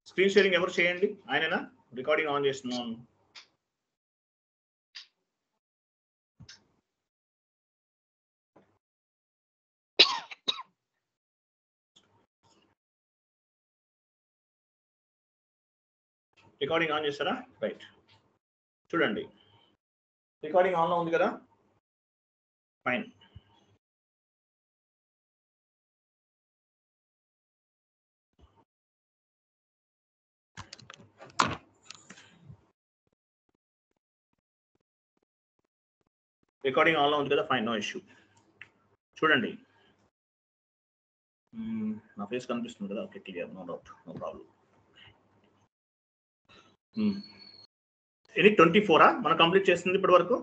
Screen sharing ఎవరు చేయండి? ఆయననా? రికార్డింగ్ ఆన్ చేస్తున్నాను. రికార్డింగ్ ఆన్ చేస్తారా? రైట్, చూడండి రికార్డింగ్ ఆన్లో ఉంది కదా. ఫైన్. రికార్డింగ్ ఆన్లో ఉంది కదా. Fine, no issue. చూడండి నా ఫేస్ కనిపిస్తుంది కదా. Okay, clear, no doubt, no problem. ఇది 24 మనం కంప్లీట్ చేస్తుంది ఇప్పటి వరకు.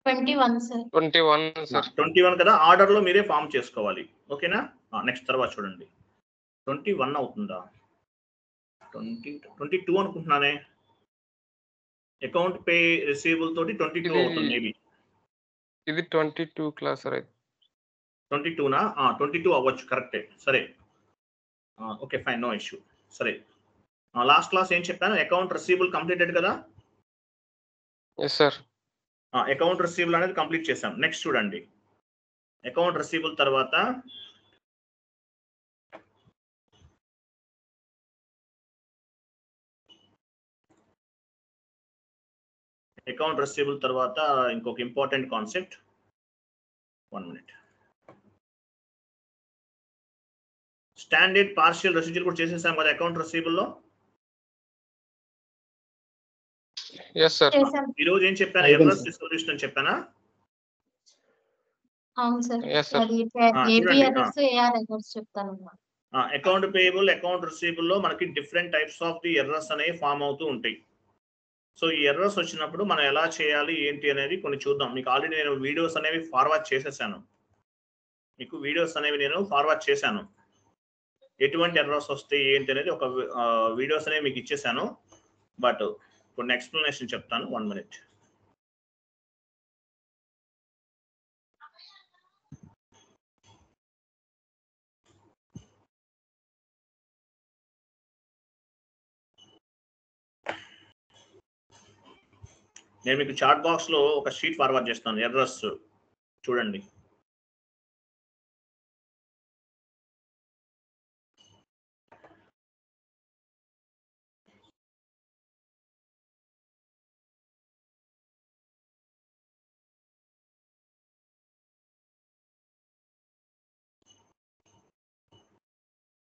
21 కదా. ఆర్డర్ లో మీరే ఫామ్ చేసుకోవాలి. ఓకేనా? నెక్స్ట్ తర్వాత చూడండి 21 అవుతుందా? 22 అనుకుంటున్నానే. అకౌంట్ పే రిసీవబుల్ తోటి 22 అవుతుంది మేబీ. ఇది 22 క్లాస్ రైట్. 22నా? 22 అవ్వచ్చు, కరెక్టే. సరే, ఓకే ఫైన్, నో ఇష్యూ. సరే, లాస్ట్ క్లాస్ ఏం చెప్పాను? అకౌంట్ రిసీవబుల్ కంప్లీటెడ్ కదా. Yes sir. అకౌంట్ రిసీవబుల్ అనేది కంప్లీట్ చేసాం. నెక్స్ట్ చూడండి అకౌంట్ రిసీవబుల్ తర్వాత ఇంకొక important concept. 1 minute. Standard partial residual కూడా చేసేసాం కదా అకౌంట్ రిసీవబుల్ లో. Yes sir. ఈ రోజు ఏం చెప్పాను? ఎర్రర్స్ రిజల్యూషన్ అని చెప్పానా? అవును సార్. Yes sir. అది ఏపీ ఎర్రర్స్, ఏఆర్ ఎర్రర్స్ చెప్తాను. అకౌంట్ పేయబుల్, అకౌంట్ రిసీవబుల్ లో మనకి different types of the errors అనేవి ఫామ్ అవుతూ ఉంటాయి. సో ఈ ఎర్రర్స్ వచ్చినప్పుడు మనం ఎలా చేయాలి ఏంటి అనేది కొన్ని చూద్దాం. మీకు ఆల్రెడీ నేను వీడియోస్ అనేవి ఫార్వర్డ్ చేసేసాను. ఎటువంటి ఎర్రర్స్ వస్తాయి ఏంటి అనేది ఒక వీడియోస్ అనేవి మీకు ఇచ్చేసాను. బట్ కొన్ని ఎక్స్ప్లెనేషన్ చెప్తాను. 1 minute. నేను మీకు చాట్ బాక్స్ లో ఒక షీట్ ఫార్వర్డ్ చేస్తాను. ఎర్రర్స్ చూడండి.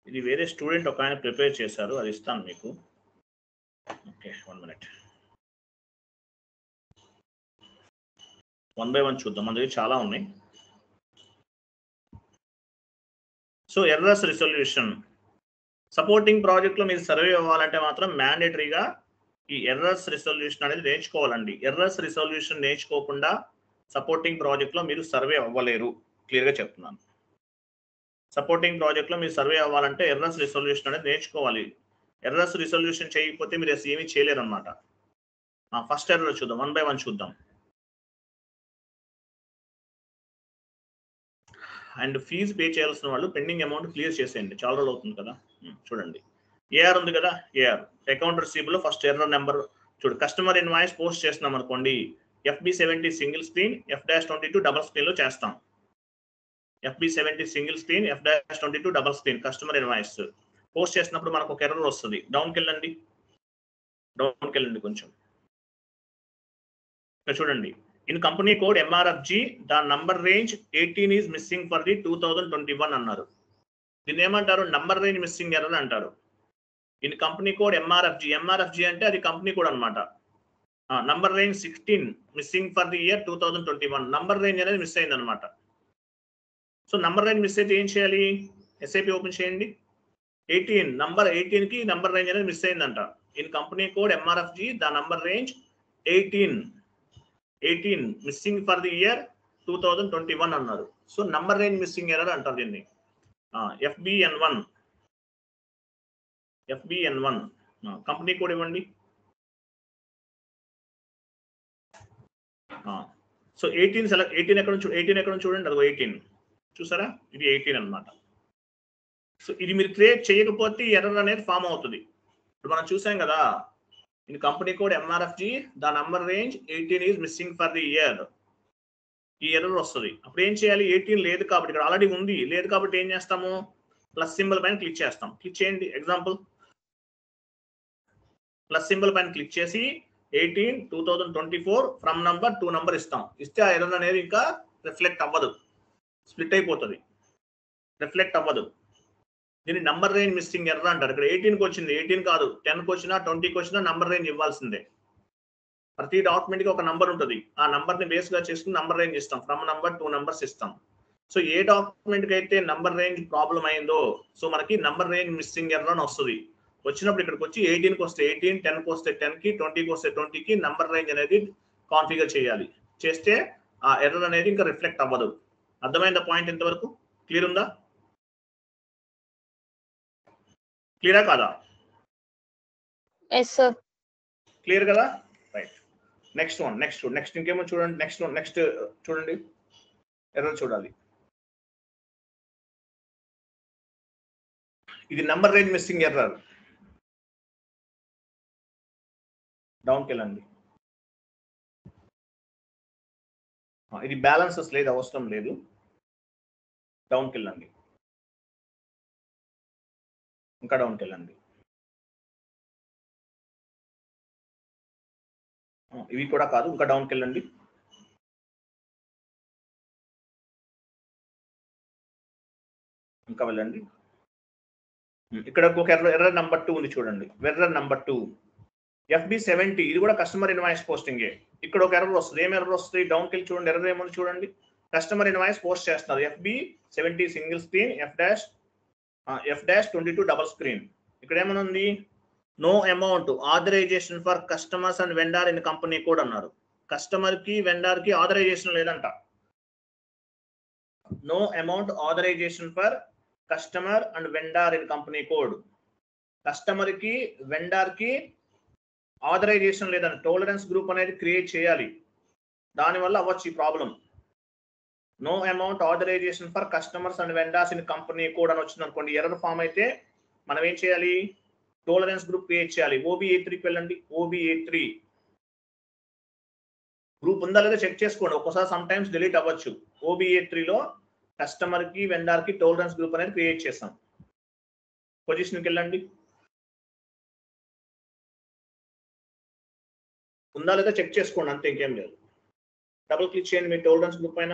ఇది వేరే స్టూడెంట్ ఒక ఆయన ప్రిపేర్ చేశారు, అది ఇస్తాను మీకు. Okay, 1 minute. 1 by 1 చూద్దాం. మన దగ్గర చాలా ఉన్నాయి. So errors resolution supporting project లో మీరు సర్వే అవ్వాలంటే మాత్రం మ్యాండేటరీగా ఈ ఎర్రర్స్ రిజల్యూషన్ అనేది నేర్చుకోవాలండి. ఎర్రర్స్ రిజల్యూషన్ నేర్చుకోకుండా సపోర్టింగ్ ప్రాజెక్ట్ లో మీరు సర్వే అవ్వలేరు. క్లియర్గా చెప్తున్నాను. సపోర్టింగ్ ప్రాజెక్ట్ లో మీరు సర్వే అవ్వాలంటే ఎర్రర్స్ రిజల్యూషన్ అనేది నేర్చుకోవాలి. ఎర్రర్స్ రిజల్యూషన్ చేయకపోతే మీరు ఏమీ చేయలేరు అనమాట. ఫస్ట్ ఎర్రర్ చూద్దాం. 1 by 1 చూద్దాం. అండ్ ఫీజు పే చేయాల్సిన వాళ్ళు పెండింగ్ అమౌంట్ క్లియర్ చేసేయండి. చాలా రోజులు అవుతుంది కదా. చూడండి ఏఆర్ ఉంది కదా. AR account receivable first error number చూడు. కస్టమర్ ఇన్వాయిస్ పోస్ట్ చేస్తున్నాం అనుకోండి, FB70 single screen, F-22 double screen లో చేస్తాం. FB70 single screen, F-22 double screen customer invoice post చేసినప్పుడు మనకు ఒక ఎర్రర్ వస్తుంది. డౌన్కి వెళ్ళండి కొంచెం. చూడండి in company code MRFG the number range 18 is missing for the 2021 అన్నారు. దీన్ని ఏమంటారు? నంబర్ రేంజ్ మిస్సింగ్ ఎర్రర్ అంటారు. ఇన్ కంపెనీ కోడ్ MRFG అంటే అది కంపెనీ కోడ్ అనమాట. Number range 16 missing for the year 2021. Number range అనేది మిస్ అయింది అనమాట. సో నంబర్ రేంజ్ మిస్ అయితే ఏం చేయాలి? SAP ఓపెన్ చేయండి. 18 నంబర్ 18 కి నంబర్ రేంజ్ అనేది మిస్ అయిందంట. In company code MRFG the number range 18 missing for the year 2021 అన్నారు. So number range missing error అంటారు దీన్ని. FBN1 కంపెనీ కోడ్ ఇవ్వండి. So 18 select. 18 ఎక్కడ చూడండి, అదిగో 18 చూసారా? ఇది 18 అనమాట. సో ఇది మీరు క్రియేట్ చేయకపోతే ఎర్రర్ అనేది ఫామ్ అవుతుంది. ఇప్పుడు మనం చూసాం కదా, in company code MRFG the number range 18 is missing for the year. ఈ ఎర్రర్ వస్తుంది. అప్పుడు ఏం చేయాలి? 18 లేదు కాబట్టి, ఇక్కడ ఆల్రెడీ ఉంది లేదు కాబట్టి ఏం చేస్తాము? ప్లస్ సింబల్ పైన క్లిక్ చేస్తాం. క్లిక్ చేయండి. ఎగ్జాంపుల్ ప్లస్ సింబల్ పైన క్లిక్ చేసి 18 2024 ఫ్రమ్ నంబర్ టు నంబర్ ఇస్తాం. ఇస్తే ఆ ఎర్రర్ అనేది ఇంకా రిఫ్లెక్ట్ అవ్వదు, స్ప్లిట్ అయిపోతుంది, రిఫ్లెక్ట్ అవ్వదు. దీన్ని నంబర్ రేంజ్ మిస్సింగ్ ఎర్రర్ అంటారు. ఇక్కడ 18కి వచ్చింది, 18 కాదు 10కి వచ్చినా 20కి వచ్చినా నంబర్ రేంజ్ ఇవ్వాల్సిందే. ప్రతి డాక్యుమెంట్ కి ఒక నంబర్ ఉంటుంది. ఆ నంబర్ ని బేస్ గా చేసుకుని నంబర్ రేంజ్ ఇస్తాం. ఫ్రమ్ నంబర్ 2 నంబర్స్ ఇస్తాం. సో ఏ డాక్యుమెంట్ కి అయితే నంబర్ రేంజ్ ప్రాబ్లం అయిందో సో మనకి నంబర్ రేంజ్ మిస్సింగ్ ఎర్రర్ అని వస్తుంది. వచ్చినప్పుడు ఇక్కడికి వచ్చి 18కి వస్తే 18, 10కి వస్తే 10కి, 20కి వస్తే 20కి నంబర్ రేంజ్ అనేది కాన్ఫిగర్ చేయాలి. చేస్తే ఆ ఎర్రర్ అనేది ఇంకా రిఫ్లెక్ట్ అవ్వదు. అర్థమైందా పాయింట్ ఇంతవరకు? క్లియర్ ఉందా? క్లియరా కాదా? Yes sir. క్లియర్ కదా? రైట్. నెక్స్ట్ ఇంకేమో చూడండి. నెక్స్ట్ చూడండి, ఎర్రర్ చూడాలి. ఇది నంబర్ రేంజ్ మిస్సింగ్ ఎర్రర్. డౌన్కి వెళ్ళండి. ఇది బ్యాలెన్సెస్ లేదు, అవసరం లేదు. డౌన్కి వెళ్ళండి, ఇంకా డౌన్కి వెళ్ళండి. ఇవి కూడా కాదు, ఇంకా డౌన్కి వెళ్ళండి. ఇంకా వెళ్ళండి. ఇక్కడ ఒక ఎర్రర్ నెంబర్ 2 ఉంది చూడండి. Error number 2 FB70. ఇది కూడా కస్టమర్ ఇన్వాయిస్ పోస్టింగే. ఇక్కడ ఒక ఎర్రర్ వస్తుంది. ఏం ఎర్రర్ వస్తుంది? డౌన్కి వెళ్ళి చూడండి. ఎర్రర్ ఏముంది చూడండి. కస్టమర్ ఇన్వాయిస్ పోస్ట్ చేస్తున్నారు. FB70 single screen, F-22 double screen. ఇక్కడ ఏమనుంది? No amount authorization for customers and vendor in company code అన్నారు. కస్టమర్ కి వెండర్ కి ఆథరైజేషన్ లేదంట. No amount authorization for customer and vendor in company code. Customer కి vendor కి authorization లేదంట. Tolerance group అనేది క్రియేట్ చేయాలి. దానివల్ల అవ్వచ్చు ఈ problem. No amount authorization for customers and vendors in company code అని వచ్చింది అనుకోండి. ఎర్రర్ ఫామ్ అయితే మనం ఏం చేయాలి? టోలరెన్స్ గ్రూప్ క్రియేట్ చేయాలి. OBA3కి వెళ్ళండి. OBA3 గ్రూప్ ఉందా లేదా చెక్ చేసుకోండి. ఒక్కోసారి సమ్ టైమ్స్ డిలీట్ అవ్వచ్చు. OBA3లో కస్టమర్ కి వెండర్ కి టోలరెన్స్ గ్రూప్ అనేది క్రియేట్ చేస్తాం. పొజిషన్కి వెళ్ళండి. ఉందా లేదా చెక్ చేసుకోండి, అంతే, ఇంకేం లేదు. డబుల్ క్లిక్ చేయండి మీ టోలరెన్స్ గ్రూప్ పైన.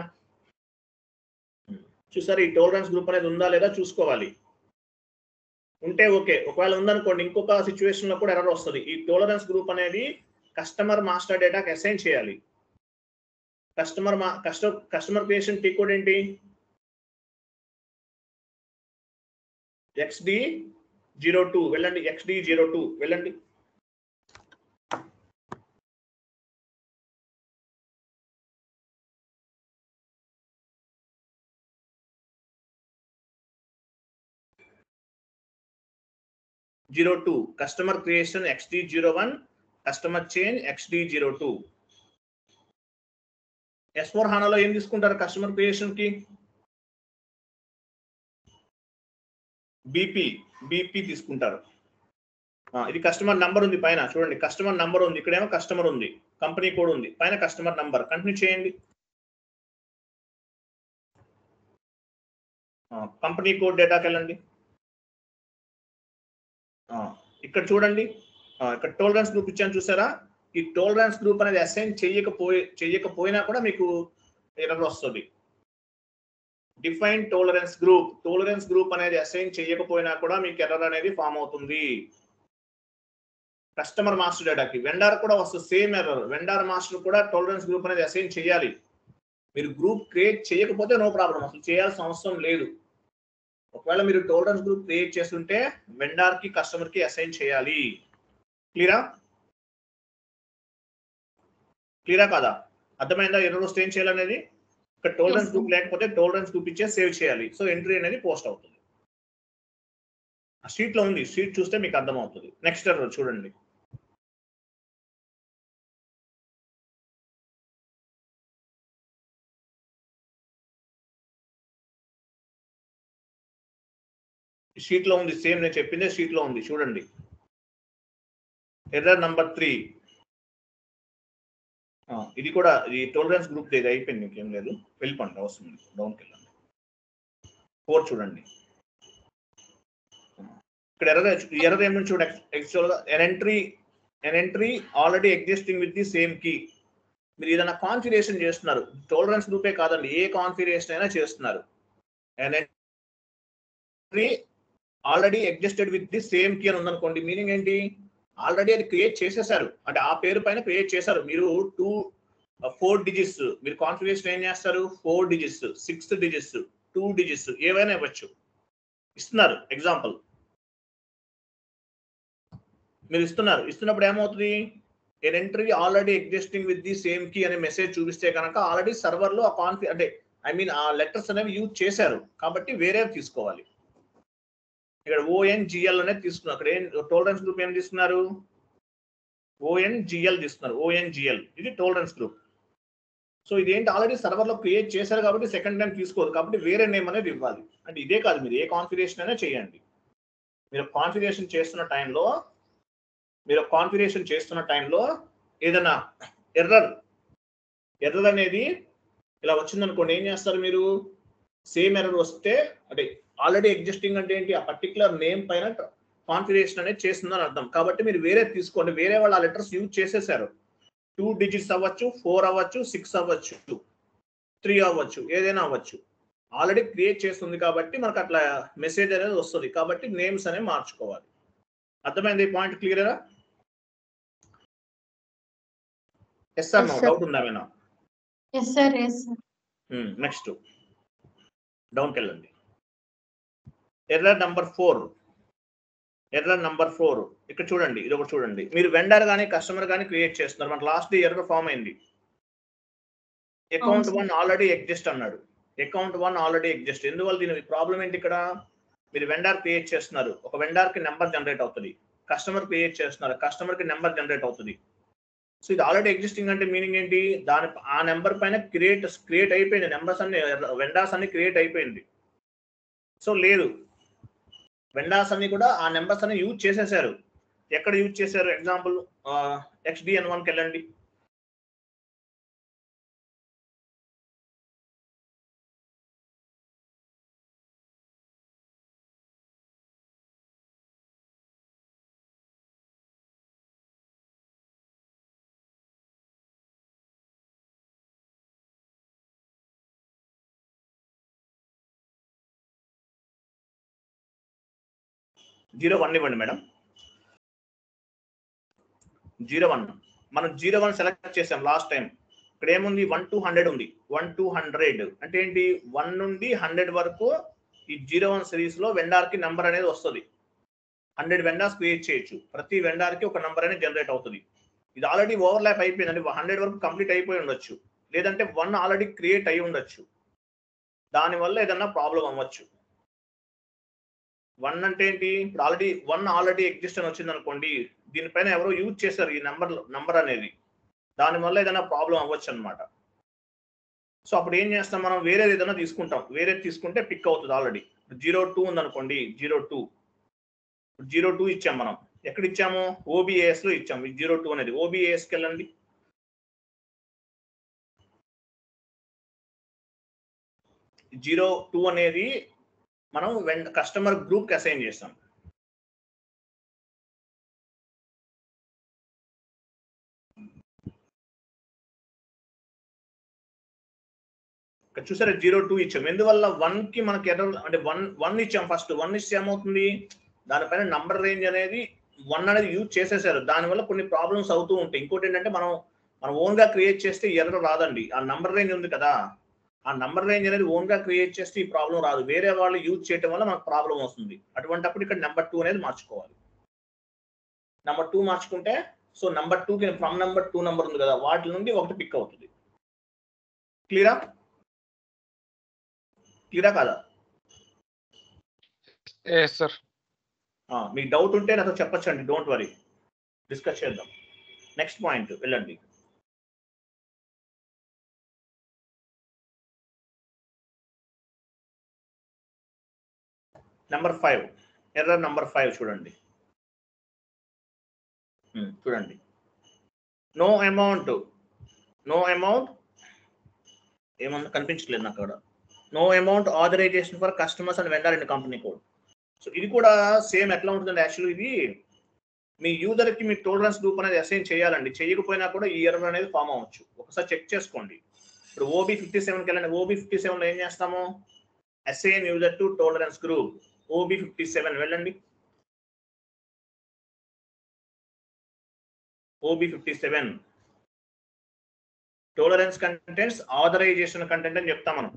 చూసారు, ఈ టోలరెన్స్ గ్రూప్ అనేది ఉందా లేదా చూసుకోవాలి. ఉంటే ఓకే. ఒకవేళ ఉందనుకోండి, ఇంకొక సిచ్యువేషన్ లో కూడా ఎర్రర్ వస్తుంది. ఈ టోలరెన్స్ గ్రూప్ అనేది కస్టమర్ మాస్టర్ డేటాకి అసైన్ చేయాలి. కస్టమర్ క్రియేషన్ టీ కోడ్ ఏంటి? XD02 వెళ్ళండి. XD02 వెళ్ళండి. Customer creation XD01, customer change XD02. S4 HANAలో ఏం తీసుకుంటారు కస్టమర్ క్రియేషన్ కి? BP తీసుకుంటారు. ఇది కస్టమర్ నంబర్ ఉంది పైన చూడండి. కస్టమర్ నంబర్ ఉంది, ఇక్కడేమో కస్టమర్ ఉంది, కంపెనీ కోడ్ ఉంది, పైన కస్టమర్ నంబర్. కంటిన్యూ చేయండి. కంపెనీ కోడ్ డేటాకి వెళ్ళండి. ఇక్కడ చూడండి, ఇక్కడ టోలరెన్స్ గ్రూప్ ఇచ్చాను చూసారా? ఈ టోలరెన్స్ గ్రూప్ అనేది అసైన్ చేయకపోయినా కూడా మీకు ఎర్రర్ వస్తుంది. డిఫైన్ టోలరెన్స్ గ్రూప్ అనేది అసైన్ చేయకపోయినా కూడా మీకు ఎర్రర్ అనేది ఫామ్ అవుతుంది. కస్టమర్ మాస్టర్ డేటాకి వెండర్ కూడా వస్తుంది సేమ్ ఎర్రర్. వెండర్ మాస్టర్ కూడా టోలరెన్స్ గ్రూప్ అనేది అసైన్ చేయాలి. మీరు గ్రూప్ క్రియేట్ చేయకపోతే నో ప్రాబ్లం, అసలు చేయాల్సిన అవసరం లేదు. ఒకవేళ మీరు టోలరెన్స్ గ్రూప్ క్రియేట్ చేస్తుంటే వెండర్ కి కస్టమర్ కి అసైన్ చేయాలి. క్లియరా కాదా? అర్థమైందా ఎర్రర్ వస్తే ఏం చేయాలనేది? ఇక్కడ టోలరెన్స్ గ్రూప్ లేకపోతే టోలరెన్స్ గ్రూప్ ఇచ్చే సేవ్ చేయాలి. సో ఎంట్రీ అనేది పోస్ట్ అవుతుంది. ఆ షీట్ లో ఉంది, షీట్ చూస్తే మీకు అర్థమవుతుంది. నెక్స్ట్ ఎర్రర్ చూడండి. షీట్ లో ఉంది, సేమ్ నేను చెప్పిందే షీట్ లో ఉంది చూడండి. Error number 3. ఇది కూడా ఈ టోలరెన్స్ గ్రూప్ ఇది అయిపోయింది, ఇంకేం లేదు. వెళ్ళిపోండి, అవసరం లేదు, డౌన్కి వెళ్ళండి. 4 చూడండి. ఇక్కడ ఎర్రర్ ఏమని చూడండి. యాక్చువల్గా an entry already existing with the same key. మీరు ఏదైనా కాన్ఫిగరేషన్ చేస్తున్నారు, టోలరెన్స్ గ్రూపే కాదండి, ఏ కాన్ఫిగరేషన్ అయినా చేస్తున్నారు. an entry already existed with the same key అని ఉందనుకోండి, మీనింగ్ ఏంటి? ఆల్రెడీ అది క్రియేట్ చేసేసారు, అంటే ఆ పేరు పైన క్రియేట్ చేశారు. మీరు 4 డిజిట్స్ మీరు కాన్ఫిగరేషన్ ఏం చేస్తారు, 4 డిజిట్స్, 6 డిజిట్స్, 2 డిజిట్స్ ఏవైనా ఇవ్వచ్చు. ఇస్తున్నారు ఎగ్జాంపుల్, మీరు ఇస్తున్నప్పుడు ఏమవుతుంది? an entry already existing with the same key అనే మెసేజ్ చూపిస్తే కనుక ఆల్రెడీ సర్వర్ లో ఆ అంటే ఆ లెటర్స్ అనేవి యూజ్ చేశారు, కాబట్టి వేరే తీసుకోవాలి. ఇక్కడ ONGL అనేది తీసుకున్నారు. అక్కడ ఏం టోలరెన్స్ గ్రూప్ ఏం తీసుకున్నారు? ONGL తీసుకున్నారు. ONGL ఇది టోలరెన్స్ గ్రూప్. సో ఇదేంటి, ఆల్రెడీ సర్వర్ లో క్రియేట్ చేశారు కాబట్టి సెకండ్ టైం తీసుకోదు, కాబట్టి వేరే నేమ్ అనేది ఇవ్వాలి. అంటే ఇదే కాదు, మీరు ఏ కాన్ఫిగరేషన్ అయినా చేయండి. మీరు కాన్ఫిగరేషన్ చేస్తున్న టైంలో ఏదైనా ఎర్రర్ అనేది ఇలా వచ్చిందనుకోండి, ఏం చేస్తారు మీరు? సేమ్ ఎర్రర్ వస్తే, అంటే ఆల్రెడీ ఎగ్జిస్టింగ్ అంటే ఏంటి, ఆ పర్టికులర్ నేమ్ పైన కాన్ఫిగరేషన్ అనేది చేస్తుందని అర్థం. కాబట్టి మీరు వేరే తీసుకోండి. వేరే వాళ్ళు ఆ లెటర్స్ యూజ్ చేసేసారు. 2 డిజిట్స్ అవ్వచ్చు, 4 అవ్వచ్చు, 6 అవ్వచ్చు, 3 అవ్వచ్చు, ఏదైనా అవ్వచ్చు. ఆల్రెడీ క్రియేట్ చేస్తుంది కాబట్టి మనకు అట్లా మెసేజ్ అనేది వస్తుంది. కాబట్టి నేమ్స్ అనేవి మార్చుకోవాలి. అర్థమైంది? పాయింట్ క్లియరా? ఎస్ సార్, నో డౌట్ ఉందా ఏమైనా? Yes, sir. Yes, sir. Next డౌన్కి వెళ్ళండి. Error number 4. ఇక్కడ చూడండి, ఇది ఒకటి చూడండి. మీరు వెండర్ కానీ కస్టమర్ కానీ క్రియేట్ చేస్తున్నారు. మనకు లాస్ట్ ఎర్రర్ ఫామ్ అయింది. అకౌంట్ 1 ఆల్రెడీ ఎగ్జిస్ట్ అన్నాడు. Account 1 already exist. ఎందువల్ల దీని ప్రాబ్లం ఏంటి? ఇక్కడ మీరు వెండర్ క్రియేట్ చేస్తున్నారు, ఒక వెండర్ కి నెంబర్ జనరేట్ అవుతుంది. కస్టమర్ క్రియేట్ చేస్తున్నారు, కస్టమర్ కి నెంబర్ జనరేట్ అవుతుంది. సో ఇది ఆల్రెడీ ఎగ్జిస్టింగ్ అంటే మీనింగ్ ఏంటి? ఆ నెంబర్ పైన క్రియేట్ అయిపోయింది, నెంబర్స్ అన్ని వెండర్స్ అన్ని క్రియేట్ అయిపోయింది. సో లేదు, వెండర్స్ అన్ని కూడా ఆ నెంబర్స్ అన్ని యూజ్ చేసేసారు. ఎక్కడ యూజ్ చేశారు? ఎగ్జాంపుల్ XDN1కి వెళ్ళండి. జీరో 1 ఇవ్వండి మేడం. 01 మనం 01 సెలెక్ట్ చేసాం లాస్ట్ టైం. ఇక్కడ ఏముంది? 1 to 100 ఉంది. 1 to 100 అంటే ఏంటి? 1 నుండి 100 వరకు ఈ 01 సిరీస్ లో వెండార్ కి నెంబర్ అనేది వస్తుంది. 100 వెండార్స్ క్రియేట్ చేయొచ్చు. ప్రతి వెండార్ కి ఒక నెంబర్ అనేది జనరేట్ అవుతుంది. ఇది ఆల్రెడీ ఓవర్లాప్ అయిపోయింది, అంటే 100 వరకు కంప్లీట్ అయిపోయి ఉండొచ్చు, లేదంటే 1 ఆల్రెడీ క్రియేట్ అయి ఉండొచ్చు. దానివల్ల ఏదన్నా ప్రాబ్లం అవ్వచ్చు. 1 అంటే ఏంటి? ఇప్పుడు ఆల్రెడీ 1 ఆల్రెడీ ఎగ్జిస్ట్ అని వచ్చింది అనుకోండి, దీనిపైన ఎవరో యూజ్ చేశారు ఈ నంబర్ అనేది, దానివల్ల ఏదైనా ప్రాబ్లం అవ్వచ్చు అనమాట. సో అప్పుడు ఏం చేస్తాం, మనం వేరేది ఏదైనా తీసుకుంటాం. వేరేది తీసుకుంటే పిక్ అవుతుంది. ఆల్రెడీ 02 ఉందనుకోండి, 02 ఇచ్చాం. మనం ఎక్కడ ఇచ్చాము? OBAS లో ఇచ్చాము. 02 అనేది OBASకి వెళ్ళండి. జీరో 2 అనేది మనం కస్టమర్ గ్రూప్ కి అసైన్ చేస్తాం. చూసారా, 02 ఇచ్చాం. ఎందువల్ల? 1 కి మనకి ఎర్రర్, అంటే 1 ఇచ్చాం. ఫస్ట్ 1 ఇస్తే ఏమవుతుంది, దానిపైన నంబర్ రేంజ్ అనేది 1 అనేది యూజ్ చేసేసారు. దానివల్ల కొన్ని ప్రాబ్లమ్స్ అవుతూ ఉంటాయి. ఇంకోటి ఏంటంటే మనం ఓన్ గా క్రియేట్ చేస్తే ఎర్రర్ రాదండి. ఆ నంబర్ రేంజ్ ఉంది కదా, ఆ నంబర్ రేంజ్ అనేది ఓన్ గా క్రియేట్ చేస్తే ఈ ప్రాబ్లం రాదు. వేరే వాళ్ళు యూజ్ చేయడం వల్ల మనకు ప్రాబ్లం వస్తుంది. అటువంటిప్పుడు ఇక్కడ నెంబర్ 2 అనేది మార్చుకోవాలి. నెంబర్ 2 మార్చుకుంటే, సో నెంబర్ 2 కి ఫ్రమ్ నెంబర్ 2 నెంబర్ ఉంది కదా, వాటి నుండి ఒకటి పిక్ అవుతుంది. క్లియరా కాదా? Yes sir. మీకు డౌట్ ఉంటే నాతో చెప్పచ్చండి, డోంట్ వరీ, డిస్కస్ చేద్దాం. నెక్స్ట్ పాయింట్ వెళ్ళండి. నెంబర్ 5. ఎర్రర్ నంబర్ 5 చూడండి. చూడండి, నో అమౌంట్ ఏమన్నా కనిపించలేదు నాకు అక్కడ. No amount authorization for customers and vendor in company code. So ఇది కూడా సేమ్ ఎట్లా ఉంటుందండి, యాక్చువల్లీ ఇది మీ యూజర్కి మీ టోలరెన్స్ గ్రూప్ అనేది అసైన్ చేయాలండి. చేయకపోయినా కూడా ఈ ఎర్రర్ అనేది ఫామ్ అవ్వచ్చు. ఒకసారి చెక్ చేసుకోండి. ఇప్పుడు OB57కి వెళ్ళండి. OB57లో ఏం చేస్తాము, assign user to tolerance group. OB57 వెళ్ళండి. OB57 tolerance contents authorisation content అని చెప్తాం మనం.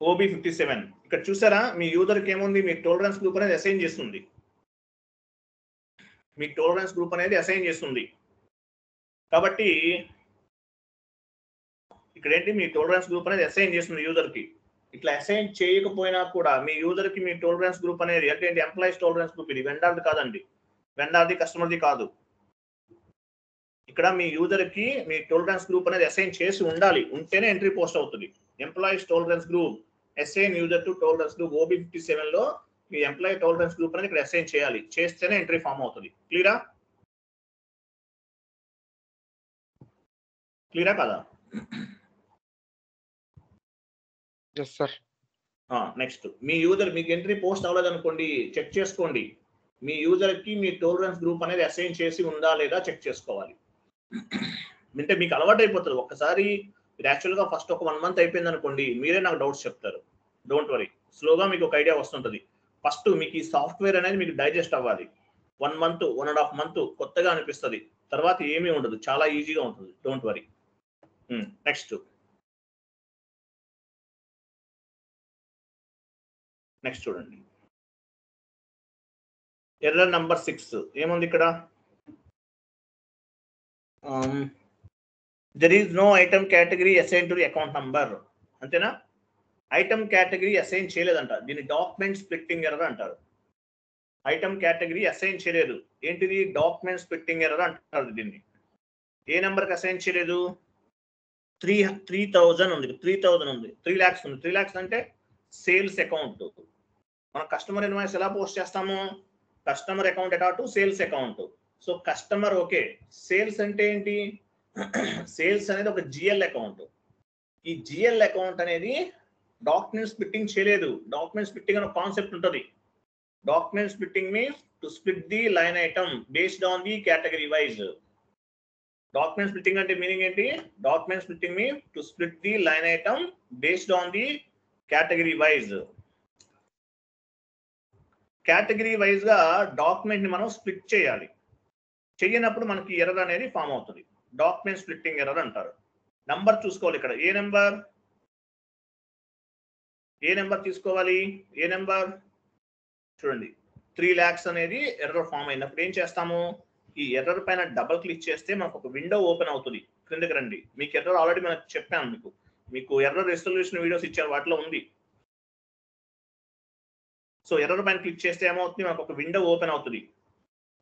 OB57 ఇక్కడ చూసారా, మీ యూజర్కి ఏముంది, మీ టోలరెన్స్ గ్రూప్ అనేది అసైన్ చేస్తుంది. మీ టోలరెన్స్ గ్రూప్ అనేది అసైన్ చేస్తుంది. కాబట్టి ఇక్కడ ఏంటి, మీ టోలరెన్స్ గ్రూప్ అనేది అసైన్ చేస్తుంది యూజర్కి. ఇట్లా అసైన్ చేయకపోయినా కూడా మీ యూజర్కి మీ టోలరెన్స్ గ్రూప్ అనేది అంటే ఎంప్లాయీస్ టోలరెన్స్ గ్రూప్, ఇది వెండర్ది కాదండి, వెండర్ది కస్టమర్ది కాదు. ఇక్కడ మీ యూజర్కి మీ టోలరెన్స్ గ్రూప్ అనేది అసైన్ చేసి ఉండాలి, ఉంటేనే ఎంట్రీ పోస్ట్ అవుతుంది. Employees tolerance group assign user to tolerance group. OB57లో మీ ఎంప్లాయీ టోలరెన్స్ గ్రూప్ అనేది ఇక్కడ అసైన్ చేయాలి, చేస్తేనే ఎంట్రీ ఫామ్ అవుతుంది. క్లియరా కదా? yes sir. నెక్స్ట్, మీ యూజర్ మీకు ఎంట్రీ పోస్ట్ అవ్వలేదు అనుకోండి, చెక్ చేసుకోండి. మీ యూజర్కి మీ టోలరెన్స్ గ్రూప్ అనేది అసైన్ చేసి ఉందా లేదా చెక్ చేసుకోవాలి. అంటే మీకు అలవాటు అయిపోతుంది. ఒక్కసారి మీరు యాక్చువల్గా ఫస్ట్ ఒక 1 month అయిపోయింది అనుకోండి, మీరే నాకు డౌట్స్ చెప్తారు. డోంట్ వరీ, స్లోగా మీకు ఒక ఐడియా వస్తుంటుంది. ఫస్ట్ మీకు ఈ సాఫ్ట్వేర్ అనేది మీకు డైజెస్ట్ అవ్వాలి. 1 month 1.5 month కొత్తగా అనిపిస్తుంది, తర్వాత ఏమీ ఉండదు, చాలా ఈజీగా ఉంటుంది. Don't worry. నెక్స్ట్ చూడండి, ఎర్రర్ నంబర్ 6 ఏముంది ఇక్కడ, there is no item category assign to the account number. అంతేనా? ఐటమ్ కేటగిరీ అసైన్ చేయలేదంట, దీన్ని డాక్యుమెంట్ స్ప్లిట్టింగ్ ఎర్రర్ అంటారు. ఐటమ్ కేటగిరీ అసైన్ చేయలేదు, ఏంటిది, డాక్యుమెంట్ స్ప్లిట్టింగ్ ఎర్రర్ అంటారు దీన్ని. ఏ నెంబర్కి అసైన్ చేయలేదు, 3000 ఉంది, 3000 ఉంది, 3 lakhs ఉంది. 3 lakhs అంటే సేల్స్ అకౌంట్. మనం కస్టమర్ ఇన్వాయిస్ ఎలా పోస్ట్ చేస్తాము, కస్టమర్ అకౌంట్ అటాట్ to sales account. So customer okay, sales అంటే ఏంటి, సేల్స్ అనేది ఒక GL అకౌంట్. ఈ GL అకౌంట్ అనేది డాక్యుమెంట్ స్ప్లిట్టింగ్ చేయలేదు. డాక్యుమెంట్ స్ప్లిట్టింగ్ అనే కాన్సెప్ట్ ఉంటుంది. Document splitting means to split the line item based on the category wise. Document splitting అంటే మీనింగ్ ఏంటి, document splitting means to split the line item based on the category wise. Category wise గా document ని మనం split చేయాలి. చేయనప్పుడు మనకి error అనేది form అవుతుంది. డాక్యుమెంట్ స్ప్లిట్టింగ్ ఎర్రర్ అంటారు. నంబర్ చూసుకోవాలి ఇక్కడ, ఏ నెంబర్ తీసుకోవాలి, ఏ నెంబర్ చూడండి. 3 lakhs అనేది ఎర్రర్ ఫామ్ అయినప్పుడు ఏం చేస్తాము, ఈ ఎర్రర్ పైన డబుల్ క్లిక్ చేస్తే మనకు ఒక విండో ఓపెన్ అవుతుంది. క్రిందకి రండి, మీకు ఎర్రర్ ఆల్రెడీ మనకు చెప్పాను, మీకు ఎర్రర్ రెసల్యూషన్ వీడియోస్ ఇచ్చారు, వాటిలో ఉంది. సో ఎర్రర్ పైన క్లిక్ చేస్తే ఏమవుతుంది, మనకు ఒక విండో ఓపెన్ అవుతుంది.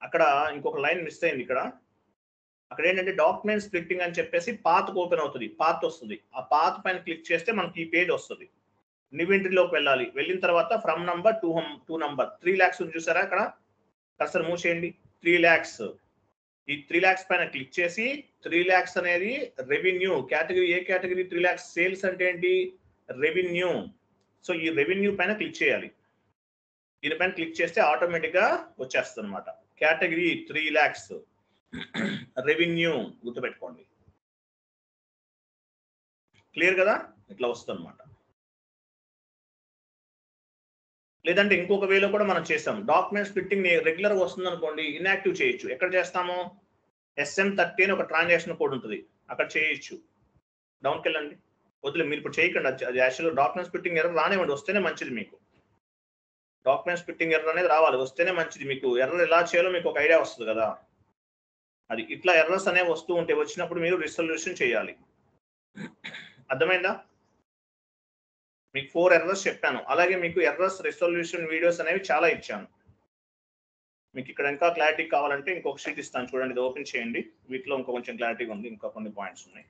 అక్కడ ఇంకొక లైన్ మిస్ అయింది ఇక్కడ. అక్కడ ఏంటంటే డాక్యుమెంట్ స్ప్లిట్టింగ్ అని చెప్పేసి పాత్ ఓపెన్ అవుతుంది, పాత్ వస్తుంది. ఆ పాత్ పైన క్లిక్ చేస్తే మనకి ఈ పేజ్ వస్తుంది. ఇన్వెంటరీలోకి వెళ్ళాలి, వెళ్ళిన తర్వాత from number to number 3 lakhs చూసారా, అక్కడ కర్సర్ మూవ్ చేయండి. 3 lakhs, ఈ 3 lakhs పైన క్లిక్ చేసి 3 lakhs అనేది రెవెన్యూ కేటగిరీ. ఏ కేటగిరీ 3 lakhs, సేల్స్ అంటే ఏంటి, రెవెన్యూ. సో ఈ రెవెన్యూ పైన క్లిక్ చేయాలి. దీనిపైన క్లిక్ చేస్తే ఆటోమేటిక్ గా వచ్చేస్తుంది అనమాట. కేటగిరీ 3 lakhs రెవెన్యూ, గుర్తుపెట్టుకోండి. క్లియర్ కదా, ఇట్లా వస్తుంది అనమాట. లేదంటే ఇంకొక వేలో కూడా మనం చేస్తాం. డాక్యుమెంట్ స్ప్లిట్టింగ్ రెగ్యులర్ గా వస్తుంది అనుకోండి, ఇన్యాక్టివ్ చేయొచ్చు. ఎక్కడ చేస్తాము, SM30 అని ఒక ట్రాన్సాక్షన్ కోడ్ ఉంటుంది, అక్కడ చేయొచ్చు. డౌన్కి వెళ్ళండి, వదిలే, మీరు ఇప్పుడు చేయకండి. అది యాక్చువల్గా డాక్యుమెంట్ స్ప్లిట్టింగ్ ఎర్రర్ రానివ్వండి, వస్తేనే మంచిది. మీకు డాక్యుమెంట్ స్ప్లిట్టింగ్ ఎర్రర్ అనేది రావాలి, వస్తేనే మంచిది. మీకు ఎర్రర్ ఎలా చేయాలో మీకు ఒక ఐడియా వస్తుంది కదా. అది ఇట్లా ఎర్రర్స్ అనేవి వస్తూ ఉంటే వచ్చినప్పుడు మీరు రిసల్యూషన్ చేయాలి. అర్థమైందా? మీకు 4 ఎర్రర్స్ చెప్పాను, అలాగే మీకు ఎర్రర్స్ రిసల్యూషన్ వీడియోస్ అనేవి చాలా ఇచ్చాను. మీకు ఇక్కడ ఇంకా క్లారిటీ కావాలంటే ఇంకొక షీట్ ఇస్తాను, చూడండి, ఇది ఓపెన్ చేయండి. వీటిలో ఇంకో కొంచెం క్లారిటీగా ఉంది, ఇంకా కొన్ని పాయింట్స్ ఉన్నాయి.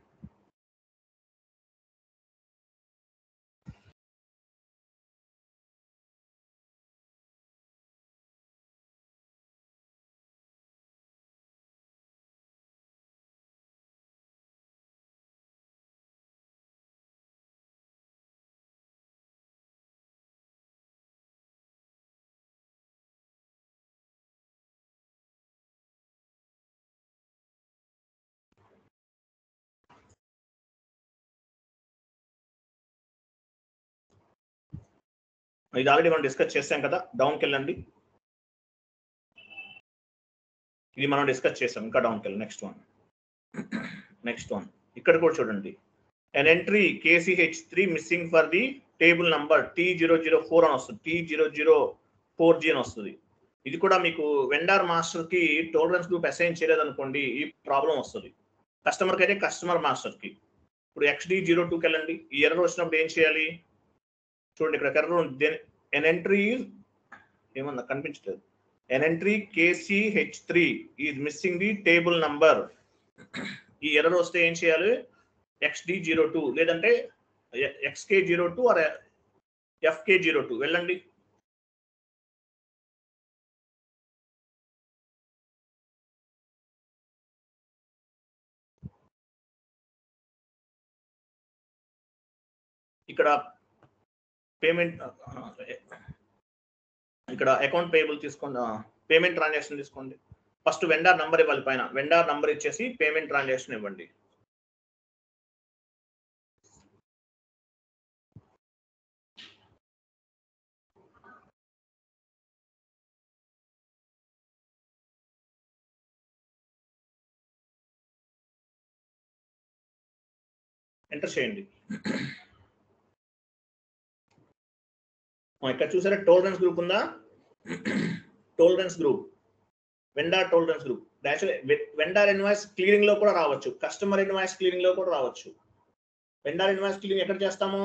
ఇది ఆల్రెడీ మనం డిస్కస్ చేసాం కదా, డౌన్కి వెళ్ళండి. ఇది మనం డిస్కస్ చేసాం, ఇంకా డౌన్కి వెళ్ళి నెక్స్ట్ వన్ ఇక్కడ కూడా చూడండి. an entry KCH3 missing for the table number T004 అని వస్తుంది, T0040 అని వస్తుంది. ఇది కూడా మీకు వెండర్ మాస్టర్ కి టోలరెన్స్ గ్రూప్ అసైన్ చేయలేదు అనుకోండి, ఈ ప్రాబ్లం వస్తుంది. కస్టమర్కి అయితే కస్టమర్ మాస్టర్ కి. ఇప్పుడు XD02కి వెళ్ళండి. ఈ ఎర్రర్ వచ్చినప్పుడు ఏం చేయాలి చూడండి, ఇక్కడ ఎర్రర్ ఉంది. an entry ఏమన్నా కనిపించలేదు. an entry KCH3 is missing the table number. ఈ ఎర్రర్ వస్తే ఏం చేయాలి, XD02 లేదంటే XK02 ఆర్ FK02 వెళ్ళండి. ఇక్కడ పేమెంట్, ఇక్కడ అకౌంట్ పేయబుల్ తీసుకోండి, పేమెంట్ ట్రాన్సాక్షన్ తీసుకోండి. ఫస్ట్ వెండర్ నంబర్ ఇవ్వాలి, పైన వెండర్ నంబర్ ఇచ్చేసి పేమెంట్ ట్రాన్సాక్షన్ ఇవ్వండి. ఎంటర్ చేయండి. ఇక్కడ చూసారా టోలరెన్స్ గ్రూప్ ఉందా, tolerance group, vendor tolerance group. Actually vendor invoice clearing లో కూడా రావచ్చు, కస్టమర్ ఇన్వాయిస్ క్లియరింగ్ లో కూడా రావచ్చు. వెండర్ ఇన్వాయిస్ క్లియరింగ్ ఎక్కడ చేస్తాము,